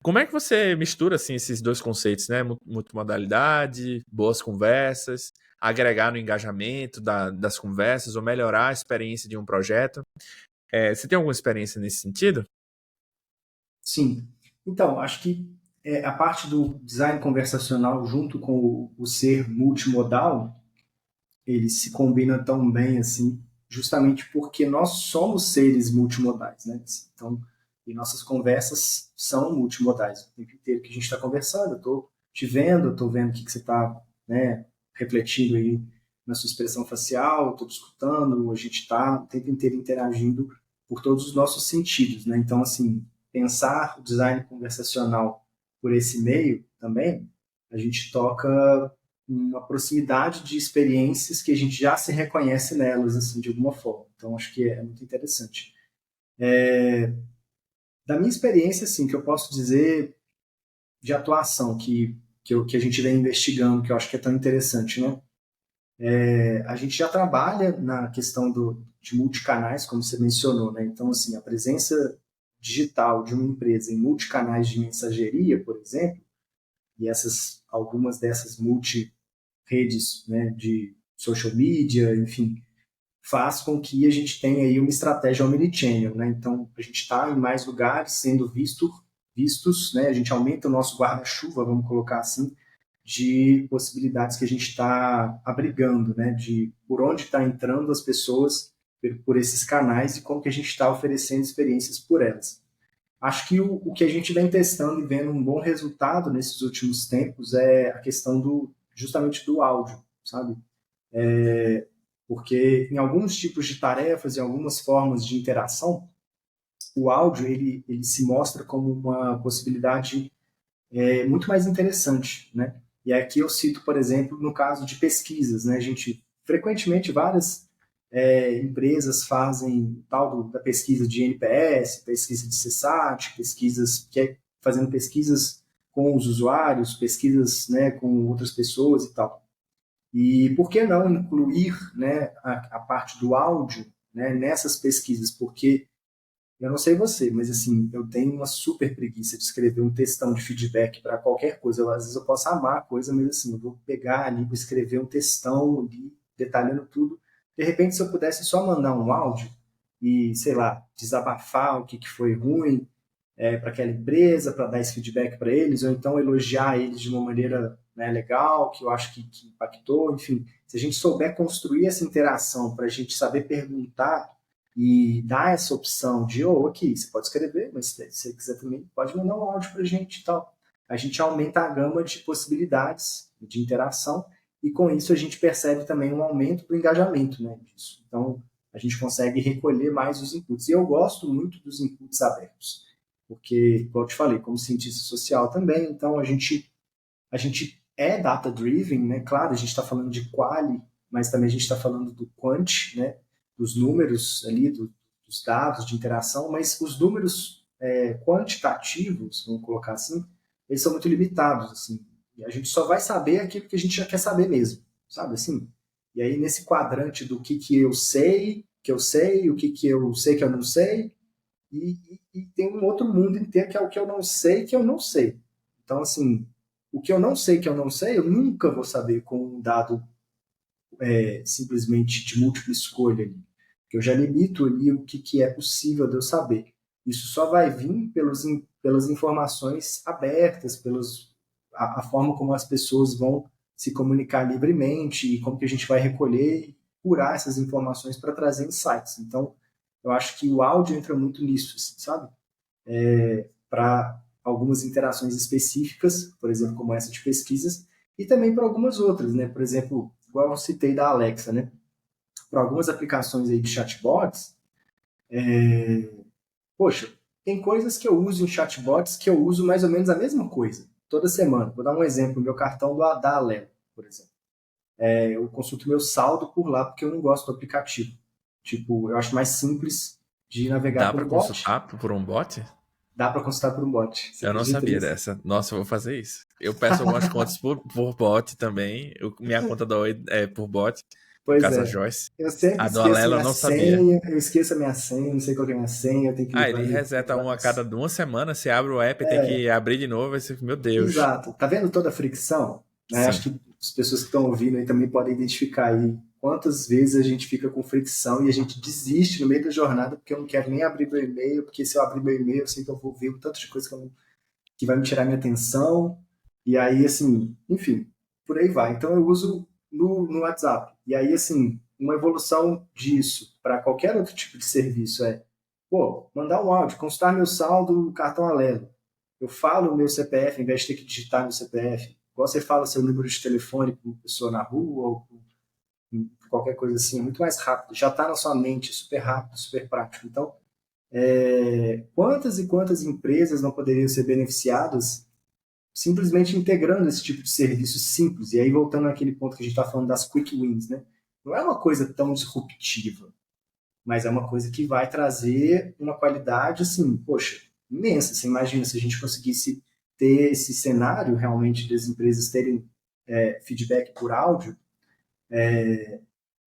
como é que você mistura assim, esses dois conceitos, né? Multimodalidade, boas conversas, agregar no engajamento das conversas ou melhorar a experiência de um projeto? Você tem alguma experiência nesse sentido? Sim. Então, acho que a parte do design conversacional junto com o ser multimodal, eles se combinam tão bem assim, justamente porque nós somos seres multimodais, né? Então, e nossas conversas são multimodais. O tempo inteiro que a gente está conversando, eu estou te vendo, eu estou vendo o que você está, né, refletindo aí na sua expressão facial, estou te escutando, a gente está o tempo inteiro interagindo por todos os nossos sentidos, né? Então, assim, pensar o design conversacional por esse meio também, a gente toca uma proximidade de experiências que a gente já se reconhece nelas, assim, de alguma forma. Então, acho que é muito interessante. Da minha experiência, assim, que eu posso dizer de atuação que a gente vem investigando, que eu acho que é tão interessante, né? A gente já trabalha na questão de multicanais, como você mencionou, né? Então, assim, a presença digital de uma empresa em multicanais de mensageria, por exemplo, e algumas dessas redes, né, de social media, enfim, faz com que a gente tenha aí uma estratégia omnichannel, né? Então, a gente está em mais lugares sendo vistos, né? A gente aumenta o nosso guarda-chuva, vamos colocar assim, de possibilidades que a gente está abrigando, né? De por onde está entrando as pessoas por esses canais e como que a gente está oferecendo experiências por elas. Acho que o que a gente vem testando e vendo um bom resultado nesses últimos tempos é a questão justamente do áudio, sabe? Porque em alguns tipos de tarefas, em algumas formas de interação, o áudio ele se mostra como uma possibilidade muito mais interessante, né? E aqui eu cito, por exemplo, no caso de pesquisas, né? A gente frequentemente várias empresas fazem da pesquisa de NPS, pesquisa de CSAT, pesquisas fazendo pesquisas com os usuários, pesquisas, né, com outras pessoas e tal. E por que não incluir, né, a parte do áudio, né, nessas pesquisas? Porque eu não sei você, mas assim, eu tenho uma super preguiça de escrever um textão de feedback para qualquer coisa. Às vezes eu posso amar a coisa, mas assim, eu vou pegar ali, vou escrever um textão ali, detalhando tudo. De repente, se eu pudesse só mandar um áudio e, sei lá, desabafar o que foi ruim para aquela empresa, para dar esse feedback para eles, ou então elogiar eles de uma maneira, né, legal, que eu acho que impactou, enfim. Se a gente souber construir essa interação para a gente saber perguntar e dar essa opção de, aqui, você pode escrever, mas se você quiser também, pode mandar um áudio para a gente e tal. A gente aumenta a gama de possibilidades de interação e com isso a gente percebe também um aumento do engajamento, né, disso. Então, a gente consegue recolher mais os inputs. E eu gosto muito dos inputs abertos, porque, como eu te falei, como cientista social também, então a gente é data-driven, né? Claro, a gente está falando de quali, mas também a gente está falando do quant, né? Dos números ali, dos dados de interação, mas os números quantitativos, vamos colocar assim, eles são muito limitados, assim. E a gente só vai saber aquilo que a gente já quer saber mesmo, sabe assim? E aí, nesse quadrante do que eu sei, o que eu sei que eu não sei, e tem um outro mundo inteiro que é o que eu não sei que eu não sei. Então, assim, o que eu não sei que eu não sei, eu nunca vou saber com um dado simplesmente de múltipla escolha ali. Que eu já limito ali o que é possível de eu saber. Isso só vai vir pelas informações abertas, a forma como as pessoas vão se comunicar livremente e como que a gente vai recolher e curar essas informações para trazer insights. Então, eu acho que o áudio entra muito nisso, assim, sabe? Para algumas interações específicas, por exemplo, como essa de pesquisas, e também para algumas outras, né? Por exemplo, igual eu citei da Alexa, né? Para algumas aplicações aí de chatbots, poxa, tem coisas que eu uso em chatbots que eu uso mais ou menos a mesma coisa, toda semana. Vou dar um exemplo, meu cartão da Alelo, por exemplo. Eu consulto meu saldo por lá porque eu não gosto do aplicativo. Tipo, eu acho mais simples de navegar Dá por pra um bot. consultar por um bot? Dá para consultar por um bot. Você Eu não acredita sabia nisso? dessa. Nossa, eu vou fazer isso. Eu peço algumas contas por bot também. Minha conta da Oi é por bot, no Pois caso a é. Joyce. Eu sempre A do esqueço Alela eu minha não sabia. senha, eu esqueço a minha senha, não sei qual que é a minha senha, eu tenho que Ah, ele reseta lembrar um a minha cada senha. 2 semanas. Você abre o app e tem que abrir de novo. Aí você, meu Deus. Exato. Tá vendo toda a fricção? Né? Acho Sim. que as pessoas que estão ouvindo aí também podem identificar aí quantas vezes a gente fica com fricção e a gente desiste no meio da jornada porque eu não quero nem abrir meu e-mail, porque se eu abrir meu e-mail eu sei que eu vou ver um tanto de coisa que vai me tirar minha atenção. E aí, assim, enfim, por aí vai. Então eu uso no WhatsApp. E aí, assim, uma evolução disso para qualquer outro tipo de serviço mandar um áudio, consultar meu saldo no cartão Alelo. Eu falo o meu CPF, ao invés de ter que digitar meu CPF. Igual você fala seu número de telefone com uma pessoa na rua ou com qualquer coisa assim, é muito mais rápido. Já está na sua mente, super rápido, super prático. Então, quantas e quantas empresas não poderiam ser beneficiadas simplesmente integrando esse tipo de serviço simples? E aí, voltando àquele ponto que a gente está falando das quick wins, né? Não é uma coisa tão disruptiva, mas é uma coisa que vai trazer uma qualidade, assim, poxa, imensa. Você imagina se a gente conseguisse ter esse cenário realmente das empresas terem feedback por áudio.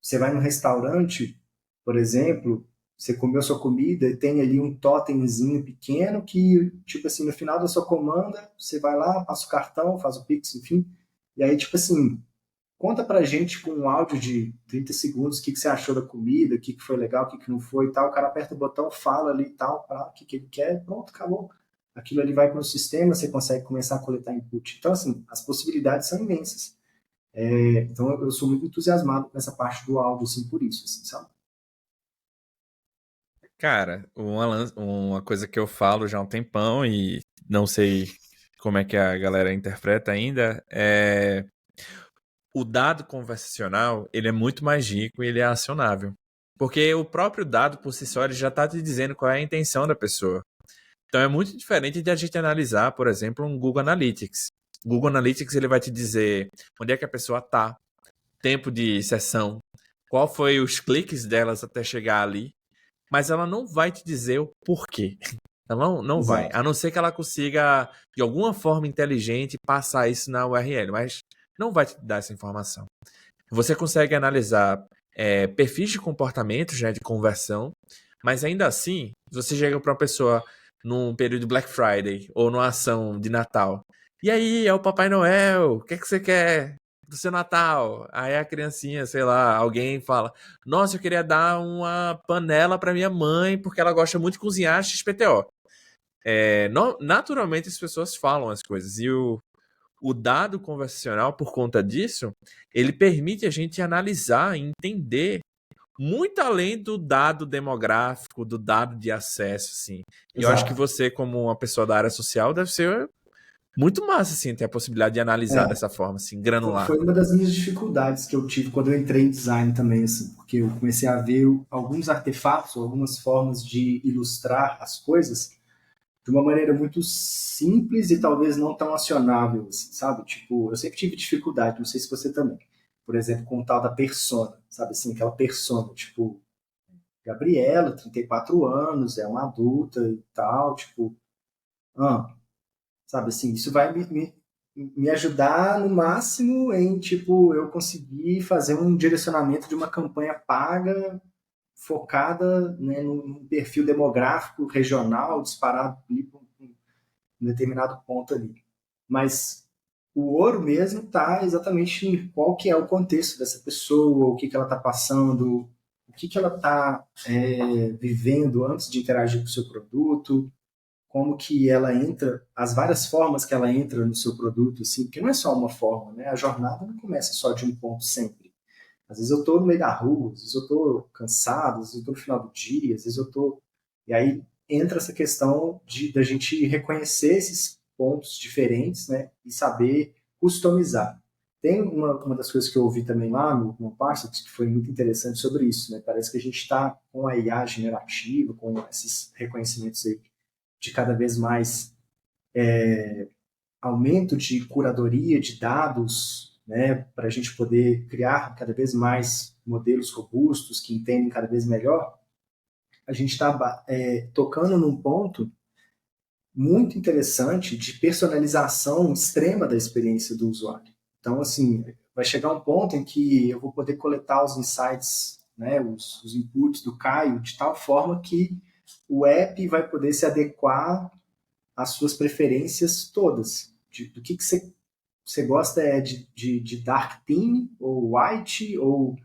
Você vai num restaurante, por exemplo, você comeu sua comida e tem ali um totemzinho pequeno que, tipo assim, no final da sua comanda, você vai lá, passa o cartão, faz o Pix, enfim, e aí, tipo assim, conta pra gente com um áudio de 30 segundos o que você achou da comida, o que foi legal, o que não foi e tal. O cara aperta o botão, fala ali e tal, o que ele quer, pronto, acabou. Aquilo ali vai para o sistema, você consegue começar a coletar input. Então, assim, as possibilidades são imensas. Então, eu sou muito entusiasmado com essa parte do áudio, assim, por isso, assim, sabe? Cara, uma coisa que eu falo já há um tempão e não sei como é que a galera interpreta ainda é o dado conversacional, ele é muito mais rico e ele é acionável. Porque o próprio dado, por si só, ele já está te dizendo qual é a intenção da pessoa. Então é muito diferente de a gente analisar, por exemplo, um Google Analytics. O Google Analytics ele vai te dizer onde é que a pessoa está, tempo de sessão, qual foi os cliques delas até chegar ali, mas ela não vai te dizer o porquê. Ela não vai, Exato. a não ser que ela consiga, de alguma forma inteligente, passar isso na URL, mas não vai te dar essa informação. Você consegue analisar perfis de comportamento, já de conversão, mas ainda assim, se você chega para uma pessoa num período Black Friday ou numa ação de Natal, e aí, é o Papai Noel, o que é que você quer do seu Natal? Aí a criancinha, sei lá, alguém fala, nossa, eu queria dar uma panela para minha mãe porque ela gosta muito de cozinhar XPTO. Naturalmente as pessoas falam as coisas e o dado conversacional, por conta disso, ele permite a gente analisar e entender muito além do dado demográfico, do dado de acesso, assim. E eu acho que Exato. você, como uma pessoa da área social, deve ser muito massa, assim, ter a possibilidade de analisar É, dessa forma, assim, granular. foi uma das minhas dificuldades que eu tive quando eu entrei em design também, assim, porque eu comecei a ver alguns artefatos, algumas formas de ilustrar as coisas de uma maneira muito simples e talvez não tão acionável, assim, sabe? Tipo, eu sempre tive dificuldade, não sei se você também. Por exemplo, com o tal da persona, sabe assim, aquela persona, tipo, Gabriela, 34 anos, é uma adulta e tal, tipo, ah, sabe assim, isso vai me ajudar no máximo em, tipo, eu conseguir fazer um direcionamento de uma campanha paga focada, né, num perfil demográfico regional disparado ali para um determinado ponto ali. Mas o ouro mesmo está exatamente em qual que é o contexto dessa pessoa, o que, que ela está passando, o que, que ela está vivendo antes de interagir com o seu produto, como que ela entra, as várias formas que ela entra no seu produto, assim, porque não é só uma forma, né? A jornada não começa só de um ponto sempre. Às vezes eu estou no meio da rua, às vezes eu estou cansado, às vezes eu estou no final do dia, às vezes eu estou... E aí entra essa questão da gente reconhecer esses pontos diferentes, né? E saber customizar. Tem uma das coisas que eu ouvi também lá no Parsons, que foi muito interessante sobre isso, né? Parece que a gente está com a IA generativa, com esses reconhecimentos aí de cada vez mais aumento de curadoria de dados, né, para a gente poder criar cada vez mais modelos robustos que entendem cada vez melhor, a gente está tocando num ponto muito interessante de personalização extrema da experiência do usuário. Então, assim, vai chegar um ponto em que eu vou poder coletar os insights, né, os inputs do Caio de tal forma que o app vai poder se adequar às suas preferências todas. Do que você gosta de dark theme, ou white, ou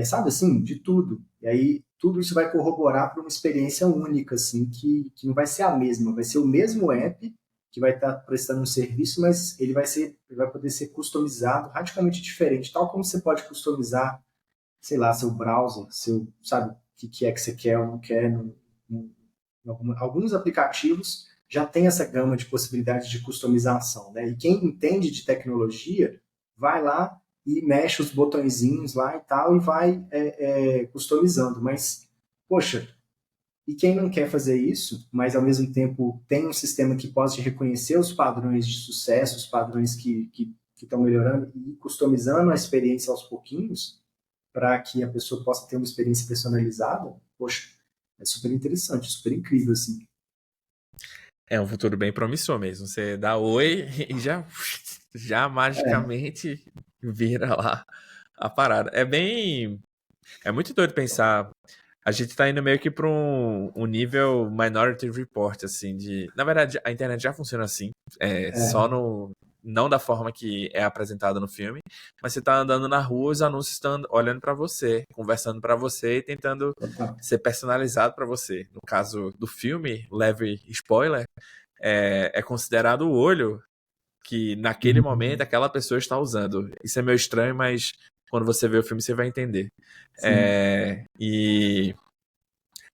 sabe assim, de tudo. E aí tudo isso vai corroborar para uma experiência única, assim, que não vai ser a mesma, vai ser o mesmo app que vai estar prestando um serviço, mas ele vai poder ser customizado radicalmente diferente, tal como você pode customizar, sei lá, seu browser, sabe, o que é que você quer ou não quer, alguns aplicativos já tem essa gama de possibilidades de customização, né? E quem entende de tecnologia vai lá e mexe os botõezinhos lá e tal e vai customizando. Mas, poxa, e quem não quer fazer isso, mas ao mesmo tempo tem um sistema que possa reconhecer os padrões de sucesso, os padrões que estão melhorando e customizando a experiência aos pouquinhos para que a pessoa possa ter uma experiência personalizada, poxa, é super interessante, super incrível, assim. É um futuro bem promissor mesmo. Você dá oi e já É, magicamente vira lá a parada. É muito doido pensar. A gente tá indo meio que pra um nível Minority Report, assim, na verdade, a internet já funciona assim, só é, no... Não da forma que é apresentado no filme, mas você tá andando na rua, os anúncios estão olhando pra você, conversando pra você e tentando total. ser personalizado pra você. No caso do filme, leve spoiler, é considerado o olho que naquele momento Uhum. aquela pessoa está usando. Isso é meio estranho, mas quando você vê o filme você vai entender. Sim. E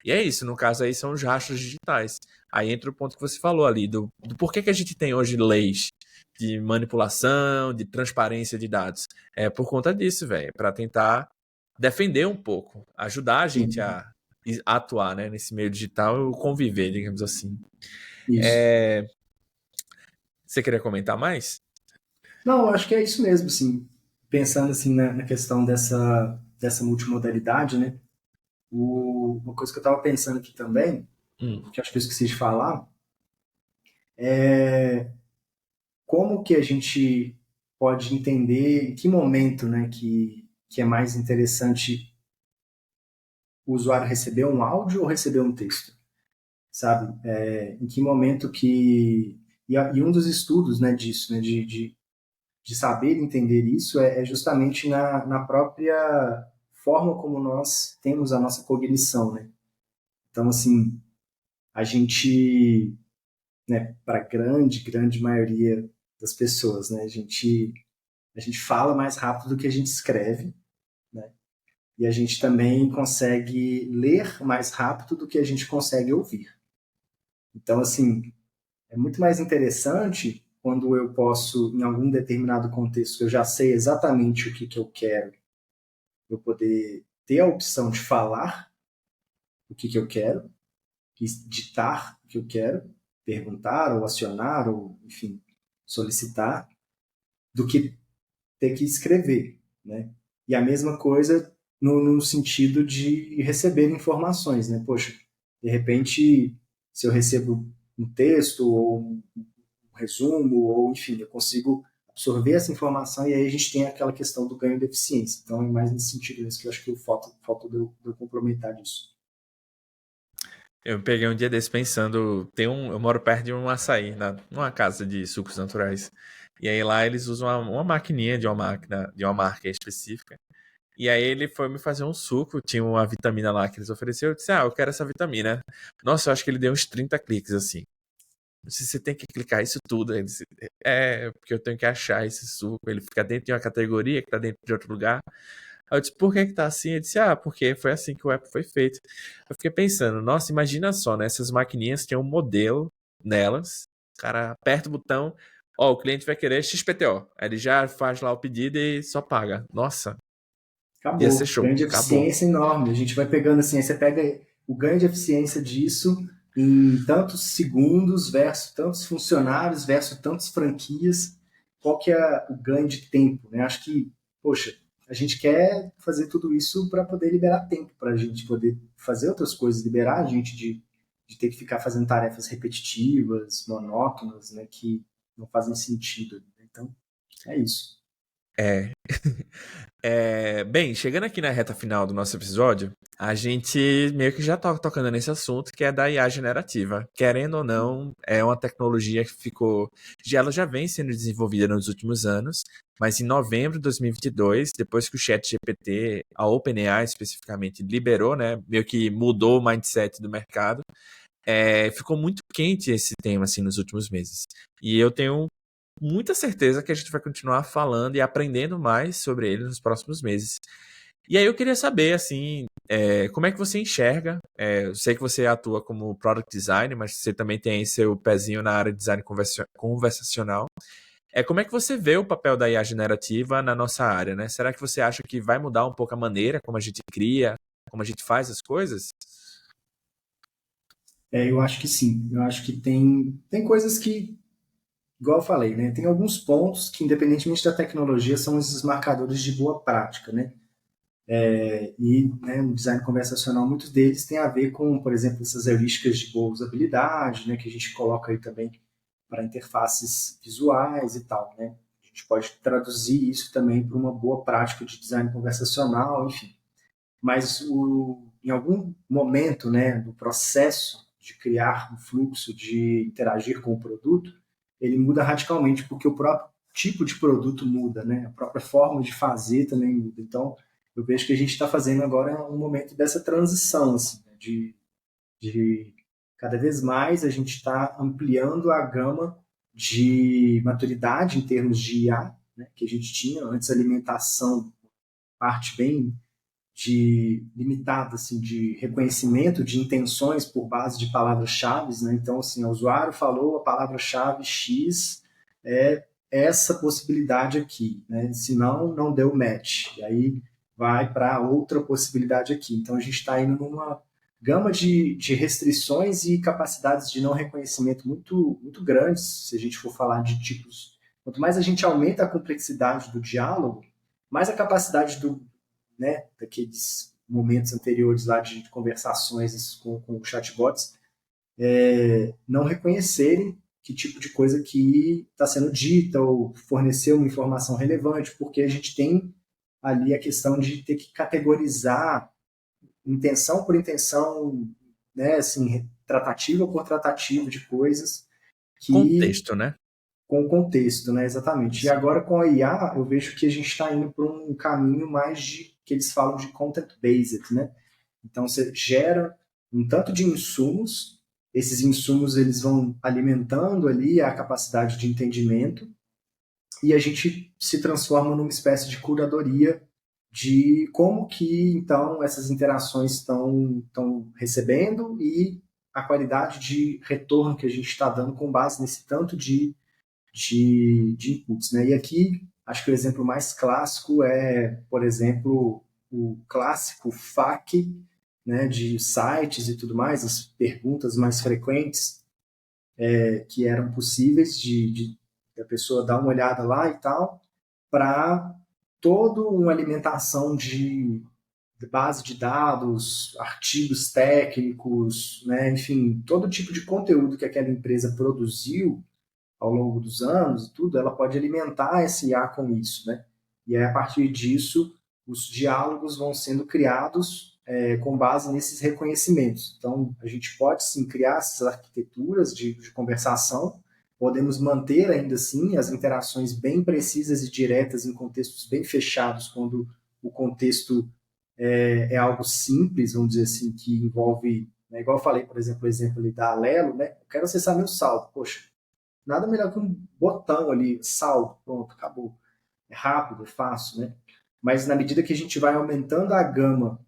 é isso, no caso aí são os rastros digitais. Aí entra o ponto que você falou ali, do porquê que a gente tem hoje leis de manipulação, de transparência de dados. é por conta disso, velho, para tentar defender um pouco, ajudar a gente Sim, a atuar, né, nesse meio digital e conviver, digamos assim. isso. É, você queria comentar mais? Não, eu acho que é isso mesmo, assim. Pensando assim na questão dessa multimodalidade, né? Uma coisa que eu estava pensando aqui também, Hum. que acho que eu esqueci de falar, é como que a gente pode entender em que momento, né, que é mais interessante o usuário receber um áudio ou receber um texto, sabe? Em que momento que... E um dos estudos, né, disso, né, de saber entender isso é justamente na própria forma como nós temos a nossa cognição, né? Então, assim, a gente, né, para grande maioria das pessoas, né, a gente fala mais rápido do que a gente escreve, né? E a gente também consegue ler mais rápido do que a gente consegue ouvir. Então, assim, é muito mais interessante quando eu posso, em algum determinado contexto, eu já sei exatamente o que eu quero, eu poder ter a opção de falar o que eu quero, ditar o que eu quero, perguntar ou acionar ou, enfim, solicitar, do que ter que escrever, né? E a mesma coisa no sentido de receber informações, né? Poxa, de repente, se eu recebo um texto ou um resumo, ou enfim, eu consigo absorver essa informação e aí a gente tem aquela questão do ganho de eficiência. Então é mais nesse sentido mesmo que eu acho que falta de eu complementar disso. Eu peguei um dia desse pensando, eu moro perto de um açaí, numa casa de sucos naturais. E aí lá eles usam uma maquininha de uma máquina, de uma marca específica. E aí ele foi me fazer um suco, tinha uma vitamina lá que eles ofereceram, eu disse, eu quero essa vitamina. Nossa, eu acho que ele deu uns 30 cliques, assim. Eu disse, você tem que clicar isso tudo. Ele disse, porque eu tenho que achar esse suco, ele fica dentro de uma categoria que tá dentro de outro lugar. Aí eu disse, por que que tá assim? Ele disse, porque foi assim que o app foi feito. Eu fiquei pensando, nossa, imagina só, né? Essas maquininhas tinham um modelo nelas, o cara aperta o botão, o cliente vai querer XPTO. Aí ele já faz lá o pedido e só paga. Nossa, ia ser Acabou. show. Ganho de Acabou. eficiência enorme. A gente vai pegando assim, aí você pega o ganho de eficiência disso em tantos segundos versus tantos funcionários versus tantas franquias. Qual que é o ganho de tempo, né? Acho que, poxa, a gente quer fazer tudo isso para poder liberar tempo para a gente poder fazer outras coisas, liberar a gente de ter que ficar fazendo tarefas repetitivas, monótonas, né, que não fazem sentido. Então, é isso. É. Bem, chegando aqui na reta final do nosso episódio, a gente meio que já tá tocando nesse assunto, que é da IA generativa. Querendo ou não, é uma tecnologia que ela já vem sendo desenvolvida nos últimos anos, mas em novembro de 2022, depois que o ChatGPT, a OpenAI especificamente, liberou, né, meio que mudou o mindset do mercado, ficou muito quente esse tema, assim, nos últimos meses. E eu tenho muita certeza que a gente vai continuar falando e aprendendo mais sobre ele nos próximos meses. E aí eu queria saber, assim, como é que você enxerga? Eu sei que você atua como product design, mas você também tem aí seu pezinho na área de design conversacional. Como é que você vê o papel da IA generativa na nossa área, né? Será que você acha que vai mudar um pouco a maneira como a gente cria, como a gente faz as coisas? Eu acho que sim. Eu acho que tem coisas que, igual eu falei, né? Tem alguns pontos que, independentemente da tecnologia, são esses marcadores de boa prática, né? E né, no design conversacional, muitos deles têm a ver com, por exemplo, essas heurísticas de boa usabilidade, né? Que a gente coloca aí também para interfaces visuais e tal, né? A gente pode traduzir isso também para uma boa prática de design conversacional, enfim. Mas em algum momento, né, do processo de criar um fluxo, de interagir com o produto, ele muda radicalmente, porque o próprio tipo de produto muda, né? A própria forma de fazer também muda. Então, eu vejo que a gente está fazendo agora um momento dessa transição, assim, né? De cada vez mais a gente está ampliando a gama de maturidade em termos de IA, né, que a gente tinha antes, alimentação, parte bem limitada assim de reconhecimento de intenções por base de palavras-chave, né? Então assim, o usuário falou a palavra-chave X, é essa possibilidade aqui, né? Se não deu match. E aí vai para outra possibilidade aqui. Então a gente está indo numa gama de restrições e capacidades de não reconhecimento muito grandes, se a gente for falar de tipos. Quanto mais a gente aumenta a complexidade do diálogo, mais a capacidade né, daqueles momentos anteriores lá de conversações com chatbots, não reconhecerem que tipo de coisa que está sendo dita ou fornecer uma informação relevante, porque a gente tem ali a questão de ter que categorizar intenção por intenção, né, assim, tratativa por tratativa de coisas que Contexto, né? com contexto, né, exatamente. E Isso. agora com a IA, eu vejo que a gente está indo para um caminho mais de que eles falam de content based, né? Então você gera um tanto de insumos, esses insumos eles vão alimentando ali a capacidade de entendimento e a gente se transforma numa espécie de curadoria de como que então essas interações estão recebendo e a qualidade de retorno que a gente está dando com base nesse tanto de inputs, né? E aqui acho que o exemplo mais clássico é, por exemplo, o clássico FAQ, né, de sites e tudo mais, as perguntas mais frequentes que eram possíveis de a pessoa dar uma olhada lá e tal, para toda uma alimentação de base de dados, artigos técnicos, né, enfim, todo tipo de conteúdo que aquela empresa produziu ao longo dos anos e tudo, ela pode alimentar esse IA com isso, né? E aí, a partir disso, os diálogos vão sendo criados com base nesses reconhecimentos. Então, a gente pode sim criar essas arquiteturas de conversação, podemos manter ainda assim as interações bem precisas e diretas em contextos bem fechados, quando o contexto é algo simples, vamos dizer assim, que envolve, né, igual eu falei, por exemplo, o exemplo ali da Alelo, né? Eu quero acessar meu saldo. Poxa, nada melhor que um botão ali, saldo, pronto, acabou. É rápido, é fácil, né? Mas na medida que a gente vai aumentando a gama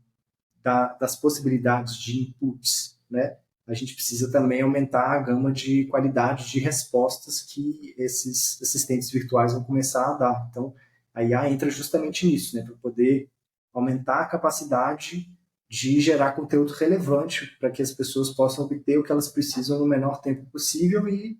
das possibilidades de inputs, né? A gente precisa também aumentar a gama de qualidade de respostas que esses assistentes virtuais vão começar a dar. Então, a IA entra justamente nisso, né? Para poder aumentar a capacidade de gerar conteúdo relevante para que as pessoas possam obter o que elas precisam no menor tempo possível e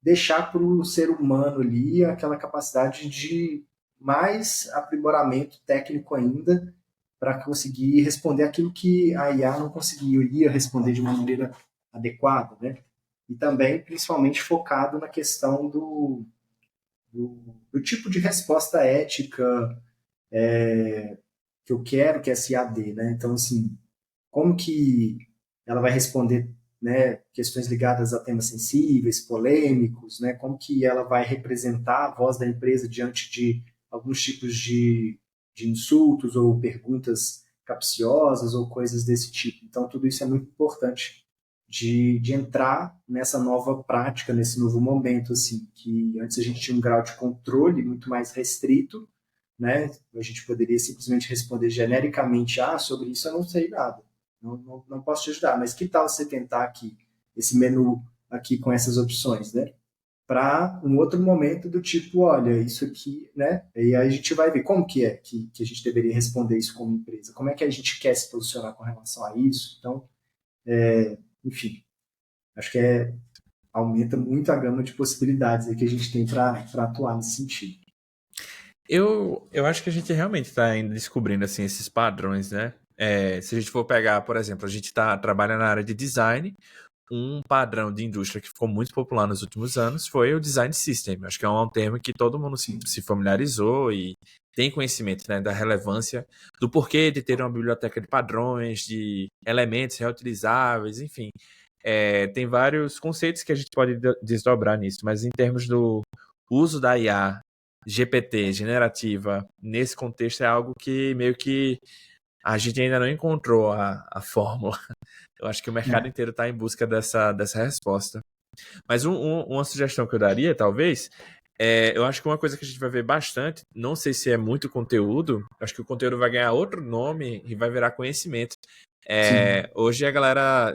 deixar para o ser humano ali aquela capacidade de mais aprimoramento técnico ainda para conseguir responder aquilo que a IA não conseguiria responder de uma maneira adequada, né? E também, principalmente, focado na questão do tipo de resposta ética que eu quero que essa IA dê, né? Então, assim, como que ela vai responder, né, questões ligadas a temas sensíveis, polêmicos, né, como que ela vai representar a voz da empresa diante de alguns tipos de insultos ou perguntas capciosas ou coisas desse tipo. Então, tudo isso é muito importante de entrar nessa nova prática, nesse novo momento, assim, que antes a gente tinha um grau de controle muito mais restrito, né? A gente poderia simplesmente responder genericamente, sobre isso eu não sei nada, não posso te ajudar, mas que tal você tentar aqui, esse menu aqui com essas opções, né? Para um outro momento do tipo, olha, isso aqui, né? E aí a gente vai ver como que é que a gente deveria responder isso como empresa, como é que a gente quer se posicionar com relação a isso. Então, enfim, acho que aumenta muito a gama de possibilidades aí que a gente tem para atuar nesse sentido. Eu acho que a gente realmente está ainda descobrindo assim, esses padrões, né? Se a gente for pegar, por exemplo, a gente trabalha na área de design, um padrão de indústria que ficou muito popular nos últimos anos foi o design system. Acho que é um termo que todo mundo se familiarizou e tem conhecimento, né, da relevância, do porquê de ter uma biblioteca de padrões, de elementos reutilizáveis, enfim. Tem vários conceitos que a gente pode desdobrar nisso, mas em termos do uso da IA, GPT, generativa, nesse contexto é algo que meio que a gente ainda não encontrou a fórmula. Eu acho que o mercado inteiro está em busca dessa resposta. Mas uma sugestão que eu daria, talvez, eu acho que uma coisa que a gente vai ver bastante, não sei se é muito conteúdo, acho que o conteúdo vai ganhar outro nome e vai virar conhecimento. Hoje a galera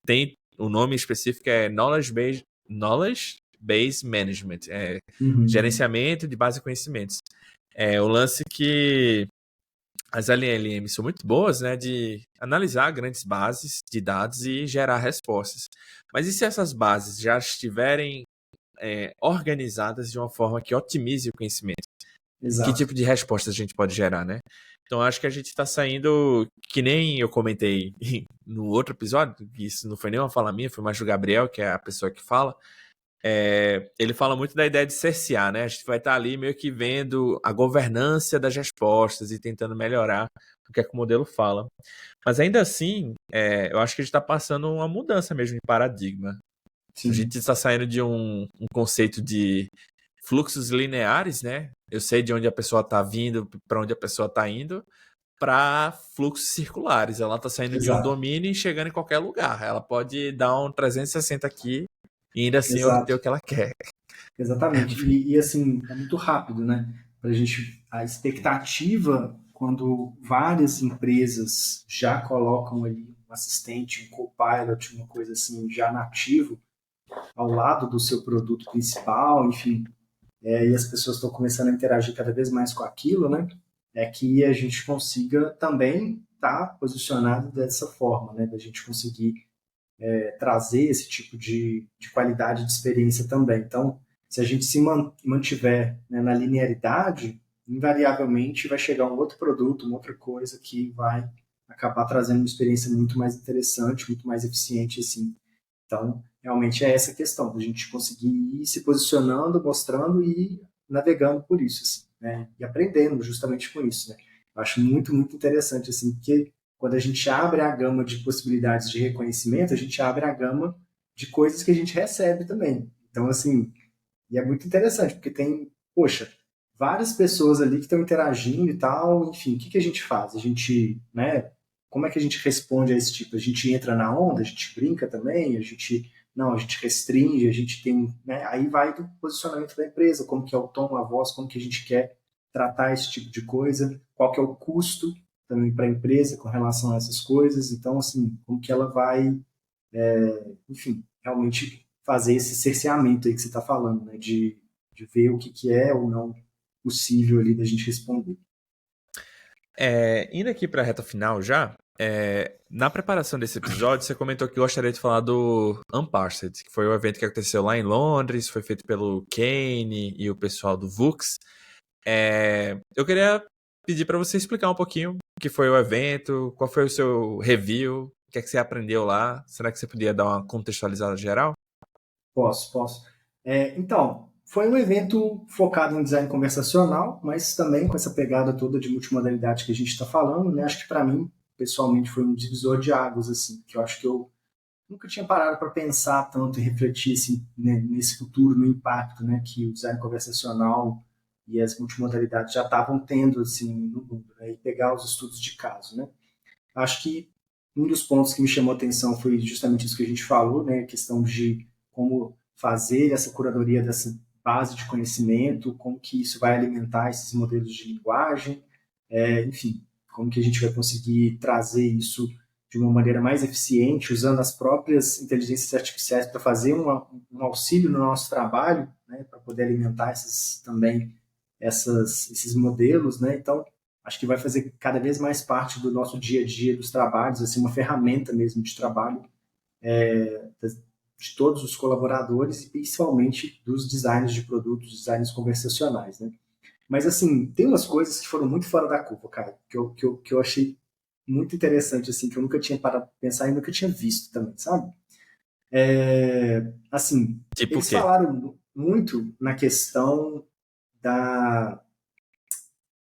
tem o nome específico é Knowledge Base Management, Uhum. gerenciamento de base de conhecimentos. O lance que as LLMs são muito boas, né, de analisar grandes bases de dados e gerar respostas. Mas e se essas bases já estiverem organizadas de uma forma que otimize o conhecimento? Que Exato. tipo de respostas a gente pode gerar, né? Então, acho que a gente está saindo, que nem eu comentei no outro episódio, que isso não foi nem uma fala minha, foi mais do Gabriel, que é a pessoa que fala. Ele fala muito da ideia de cercear, né? A gente vai estar ali meio que vendo a governança das respostas e tentando melhorar o que é que o modelo fala. Mas ainda assim, eu acho que a gente está passando uma mudança mesmo de paradigma. A Sim. gente está saindo de um conceito de fluxos lineares, né? Eu sei de onde a pessoa está vindo, para onde a pessoa está indo, para fluxos circulares. Ela está saindo de um Exato. domínio e chegando em qualquer lugar. Ela pode dar um 360 aqui e ainda assim obter Exato. o que ela quer. Exatamente. E assim, é muito rápido, né? Pra gente, a expectativa, quando várias empresas já colocam ali um assistente, um copilot, uma coisa assim, já nativo, ao lado do seu produto principal, enfim, e as pessoas estão começando a interagir cada vez mais com aquilo, né? É que a gente consiga também estar posicionado dessa forma, né? Da gente conseguir trazer esse tipo de qualidade de experiência também. Então, se a gente se mantiver, né, na linearidade, invariavelmente vai chegar um outro produto, uma outra coisa que vai acabar trazendo uma experiência muito mais interessante, muito mais eficiente, assim. Então, realmente é essa a questão, da gente conseguir ir se posicionando, mostrando e navegando por isso, assim, né? E aprendendo justamente com isso, né? Eu acho muito, muito interessante, assim, porque quando a gente abre a gama de possibilidades de reconhecimento, a gente abre a gama de coisas que a gente recebe também. Então, assim, e é muito interessante, porque tem, poxa, várias pessoas ali que estão interagindo e tal, enfim, o que que a gente faz? A gente, né, como é que a gente responde a esse tipo? A gente entra na onda, a gente brinca também, a gente, não, a gente restringe, a gente tem, né, aí vai do posicionamento da empresa, como que é o tom, a voz, como que a gente quer tratar esse tipo de coisa, qual que é o custo também para a empresa com relação a essas coisas, então, assim, como que ela vai, enfim, realmente fazer esse cerceamento aí que você está falando, né? De ver o que, que é ou não possível ali da gente responder. Indo aqui para a reta final já, na preparação desse episódio, você comentou que gostaria de falar do Unparsed, que foi o evento que aconteceu lá em Londres, foi feito pelo Kane e o pessoal do Vux. Eu queria pedir para você explicar um pouquinho o que foi o evento, qual foi o seu review, o que é que você aprendeu lá. Será que você podia dar uma contextualizada geral? Posso, posso. Então, foi um evento focado em design conversacional, mas também com essa pegada toda de multimodalidade que a gente está falando, né? Acho que para mim, pessoalmente, foi um divisor de águas, assim, que eu acho que eu nunca tinha parado para pensar tanto e refletir assim, né, nesse futuro, no impacto, né, que o design conversacional e as multimodalidades já estavam tendo assim no mundo, né, e pegar os estudos de caso, né. Acho que um dos pontos que me chamou a atenção foi justamente isso que a gente falou, né, a questão de como fazer essa curadoria dessa base de conhecimento, como que isso vai alimentar esses modelos de linguagem, enfim, como que a gente vai conseguir trazer isso de uma maneira mais eficiente, usando as próprias inteligências artificiais para fazer um auxílio no nosso trabalho, né, para poder alimentar também esses modelos, né? Então, acho que vai fazer cada vez mais parte do nosso dia a dia, dos trabalhos, assim, uma ferramenta mesmo de trabalho de todos os colaboradores e principalmente dos designers de produtos, designers conversacionais, né? Mas, assim, tem umas coisas que foram muito fora da curva, cara, que eu achei muito interessante, assim, que eu nunca tinha parado para pensar e nunca tinha visto também, sabe? Assim, Tipo o eles quê? falaram muito na questão da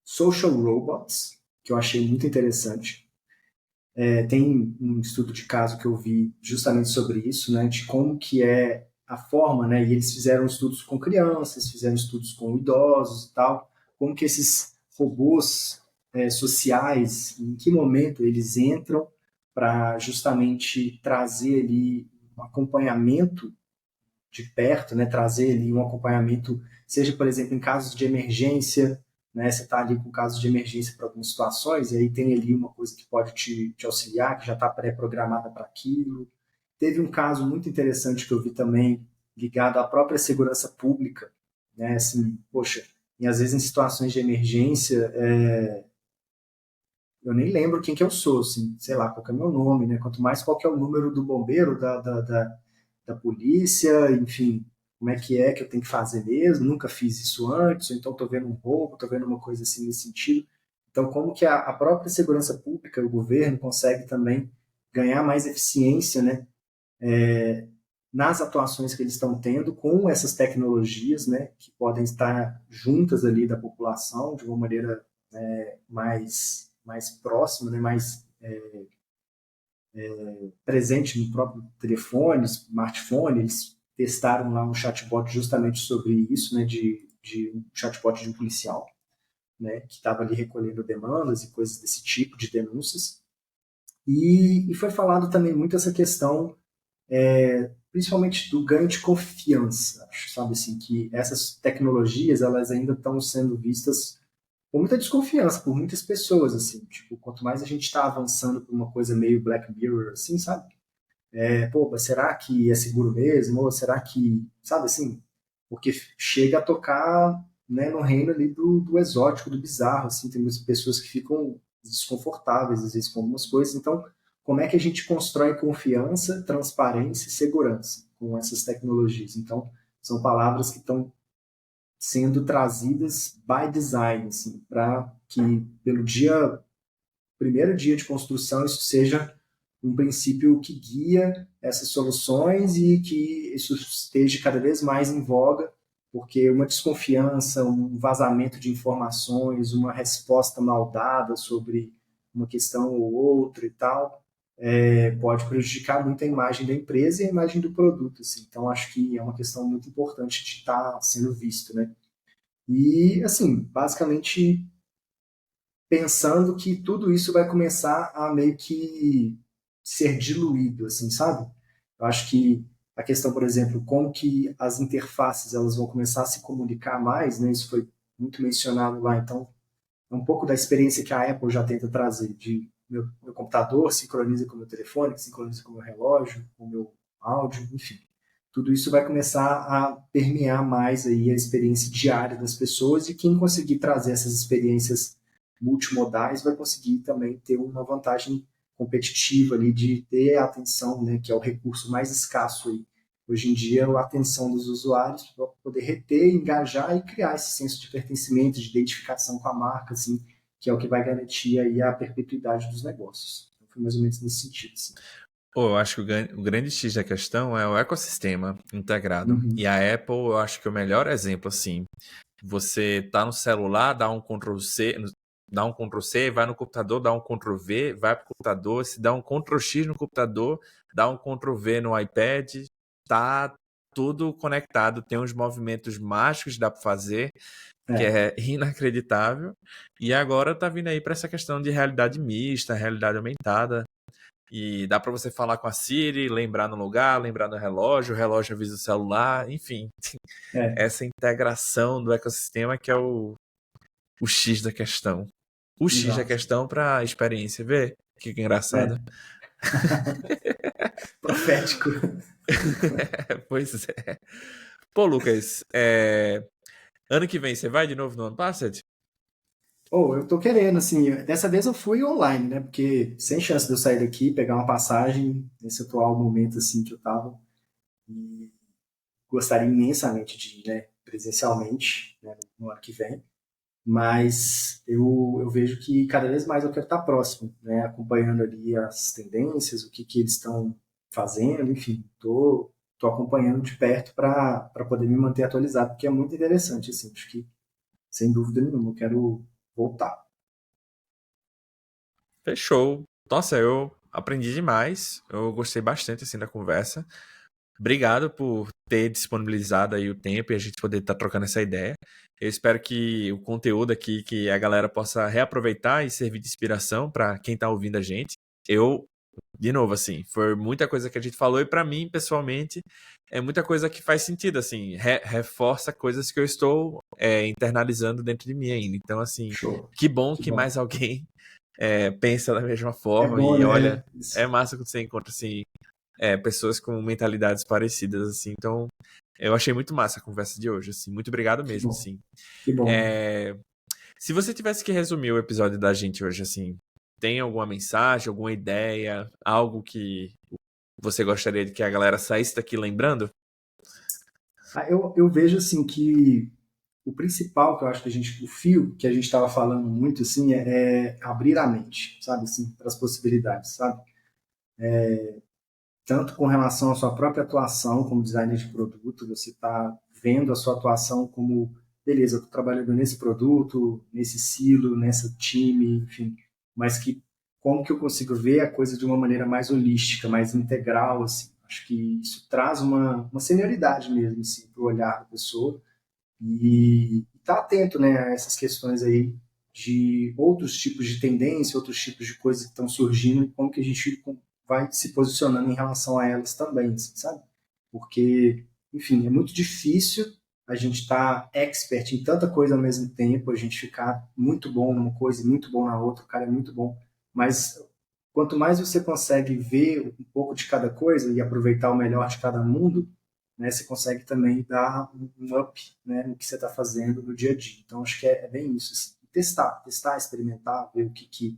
social robots, que eu achei muito interessante. Tem um estudo de caso que eu vi justamente sobre isso, né, de como que é a forma, né, e eles fizeram estudos com crianças, fizeram estudos com idosos e tal, como que esses robôs sociais, em que momento eles entram para justamente trazer ali um acompanhamento de perto, né, trazer ali um acompanhamento, seja, por exemplo, em casos de emergência, né, você está ali com casos de emergência para algumas situações, e aí tem ali uma coisa que pode te auxiliar, que já está pré-programada para aquilo. Teve um caso muito interessante que eu vi também, ligado à própria segurança pública, né? Assim, poxa, e às vezes em situações de emergência, eu nem lembro quem que eu sou, assim, sei lá, qual que é o meu nome, né? Quanto mais qual que é o número do bombeiro, da polícia, enfim, como é que eu tenho que fazer mesmo, nunca fiz isso antes, ou então estou vendo um roubo, estou vendo uma coisa assim nesse sentido. Então, como que a própria segurança pública, o governo, consegue também ganhar mais eficiência, né, nas atuações que eles estão tendo com essas tecnologias, né, que podem estar juntas ali da população de uma maneira mais próxima, né, mais presente no próprio telefone, smartphone. Eles testaram lá um chatbot justamente sobre isso, né, de um chatbot de um policial, né, que estava ali recolhendo demandas e coisas desse tipo de denúncias. E foi falado também muito essa questão, principalmente do ganho de confiança, sabe assim, que essas tecnologias elas ainda estão sendo vistas com muita desconfiança por muitas pessoas, assim, tipo, quanto mais a gente está avançando por uma coisa meio Black Mirror, assim, sabe? Pô, mas será que é seguro mesmo? Ou será que, sabe assim? Porque chega a tocar, né, no reino ali do exótico, do bizarro, assim, tem muitas pessoas que ficam desconfortáveis às vezes com algumas coisas. Então, como é que a gente constrói confiança, transparência e segurança com essas tecnologias? Então, são palavras que estão sendo trazidas by design, assim, para que pelo primeiro dia de construção isso seja um princípio que guia essas soluções e que isso esteja cada vez mais em voga, porque uma desconfiança, um vazamento de informações, uma resposta mal dada sobre uma questão ou outra e tal, pode prejudicar muito a imagem da empresa e a imagem do produto. Assim. Então, acho que é uma questão muito importante de estar sendo visto, né? E, assim, basicamente pensando que tudo isso vai começar a meio que ser diluído, assim, sabe? Eu acho que a questão, por exemplo, como que as interfaces elas vão começar a se comunicar mais, né? Isso foi muito mencionado lá, então é um pouco da experiência que a Apple já tenta trazer, de meu computador sincroniza com o meu telefone, que sincroniza com o meu relógio, com o meu áudio, enfim. Tudo isso vai começar a permear mais aí a experiência diária das pessoas e quem conseguir trazer essas experiências multimodais vai conseguir também ter uma vantagem competitiva ali de ter a atenção, né, que é o recurso mais escasso aí. Hoje em dia, a atenção dos usuários para poder reter, engajar e criar esse senso de pertencimento, de identificação com a marca, assim, que é o que vai garantir aí a perpetuidade dos negócios. Então, foi mais ou menos nesse sentido. Assim. Pô, eu acho que o grande X da questão é o ecossistema integrado. Uhum. E a Apple, eu acho que é o melhor exemplo, assim. Você tá no celular, dá um Ctrl+C, vai no computador, dá um Ctrl+V, vai pro computador, se dá um Ctrl+X no computador, dá um Ctrl+V no iPad, tá tudo conectado, tem uns movimentos mágicos que dá para fazer, que é inacreditável. E agora tá vindo aí para essa questão de realidade mista, realidade aumentada. E dá para você falar com a Siri, lembrar no lugar, lembrar no relógio, o relógio avisa o celular, enfim. É, Essa integração do ecossistema que é o X da questão. O X da exato. questão para a experiência. Vê que engraçado. É. Profético. Pois é. Pô, Lucas, ano que vem você vai de novo no Unpassed? Ou eu tô querendo, assim, dessa vez eu fui online, né? Porque sem chance de eu sair daqui, pegar uma passagem, nesse atual momento, assim, que eu tava, e gostaria imensamente de ir, né, presencialmente, né, no ano que vem. Mas eu vejo que cada vez mais eu quero estar próximo, né, acompanhando ali as tendências, o que eles estão fazendo, enfim, tô acompanhando de perto para poder me manter atualizado, porque é muito interessante, assim, acho que, sem dúvida nenhuma, eu quero voltar. Fechou. Nossa, eu aprendi demais. Eu gostei bastante assim da conversa. Obrigado por ter disponibilizado aí o tempo e a gente poder estar trocando essa ideia. Eu espero que o conteúdo aqui, que a galera possa reaproveitar e servir de inspiração para quem está ouvindo a gente. Eu, de novo, assim, foi muita coisa que a gente falou e para mim, pessoalmente, é muita coisa que faz sentido, assim, reforça coisas que eu estou internalizando dentro de mim ainda. Então, assim, Show. que bom Que que bom. mais alguém pensa da mesma É forma bom, e olha, né? Isso. é massa quando você encontra, assim, pessoas com mentalidades parecidas, assim. Então, Eu achei muito massa a conversa de hoje, assim. Muito obrigado Que mesmo, bom, assim. que bom. Se você tivesse que resumir o episódio da gente hoje, assim, tem alguma mensagem, alguma ideia, algo que você gostaria de que a galera saísse daqui lembrando? Eu vejo assim que o principal que eu acho que o fio que a gente estava falando muito assim é abrir a mente, sabe, assim, para as possibilidades, sabe? Tanto com relação à sua própria atuação como designer de produto, você está vendo a sua atuação como, beleza, eu estou trabalhando nesse produto, nesse silo, nessa time, enfim, mas que como que eu consigo ver a coisa de uma maneira mais holística, mais integral, assim. Acho que isso traz uma senioridade mesmo, assim, para o olhar da pessoa e estar atento, né, a essas questões aí de outros tipos de tendência, outros tipos de coisas que estão surgindo e como que a gente vai se posicionando em relação a elas também, assim, sabe? Porque, enfim, é muito difícil a gente estar expert em tanta coisa ao mesmo tempo, a gente ficar muito bom numa coisa e muito bom na outra, o cara é muito bom, mas quanto mais você consegue ver um pouco de cada coisa e aproveitar o melhor de cada mundo, né, você consegue também dar um up, né, no que você está fazendo no dia a dia. Então, acho que é bem isso. Assim. Testar, experimentar, ver o que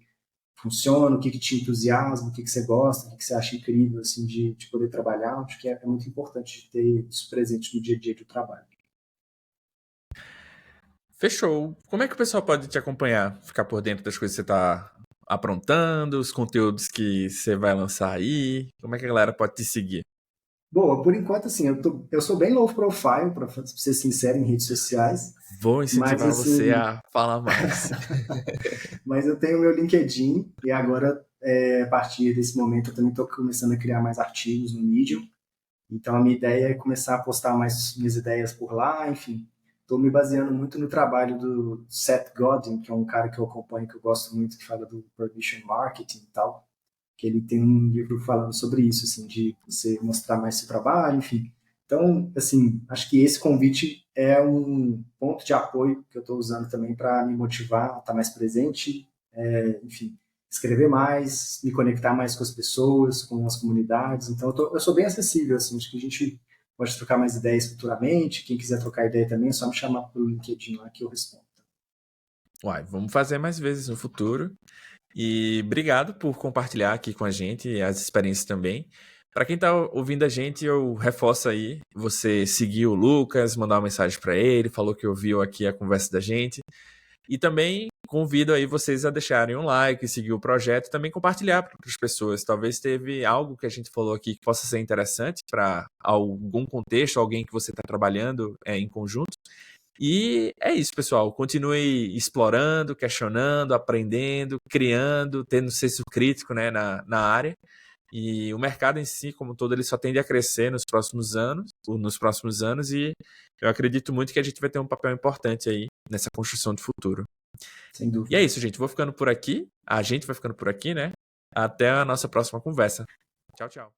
funciona, o que te entusiasma, o que você gosta, o que você acha incrível assim, de poder trabalhar. Acho que é muito importante ter isso presente no dia a dia do trabalho. Fechou. Como é que o pessoal pode te acompanhar? Ficar por dentro das coisas que você está aprontando, os conteúdos que você vai lançar aí? Como é que a galera pode te seguir? Boa, por enquanto, assim, eu sou bem low profile, para ser sincero, em redes sociais, Vou mas incentivar você assim, a falar mais. mas eu tenho meu LinkedIn e agora, a partir desse momento, eu também estou começando a criar mais artigos no Medium. Então, a minha ideia é começar a postar mais minhas ideias por lá, enfim. Estou me baseando muito no trabalho do Seth Godin, que é um cara que eu acompanho, que eu gosto muito, que fala do Permission Marketing e tal, que ele tem um livro falando sobre isso, assim, de você mostrar mais seu trabalho, enfim. Então, assim, acho que esse convite é um ponto de apoio que eu estou usando também para me motivar a estar mais presente, enfim, escrever mais, me conectar mais com as pessoas, com as comunidades. Então, eu sou bem acessível, assim, acho que a gente pode trocar mais ideias futuramente. Quem quiser trocar ideia também, é só me chamar pelo LinkedIn lá que eu respondo. Uai, vamos fazer mais vezes no futuro. E obrigado por compartilhar aqui com a gente as experiências também. Para quem está ouvindo a gente, eu reforço aí você seguir o Lucas, mandar uma mensagem para ele, falou que ouviu aqui a conversa da gente. E também convido aí vocês a deixarem um like, seguir o projeto e também compartilhar para outras pessoas. Talvez teve algo que a gente falou aqui que possa ser interessante para algum contexto, alguém que você está trabalhando em conjunto. E é isso, pessoal. Continue explorando, questionando, aprendendo, criando, tendo senso crítico, né, na área. E o mercado em si, como um todo, ele só tende a crescer nos próximos anos, e eu acredito muito que a gente vai ter um papel importante aí nessa construção de futuro. Sem E é dúvida. isso, gente. Vou ficando por aqui. A gente vai ficando por aqui, né? Até a nossa próxima conversa. Tchau, tchau.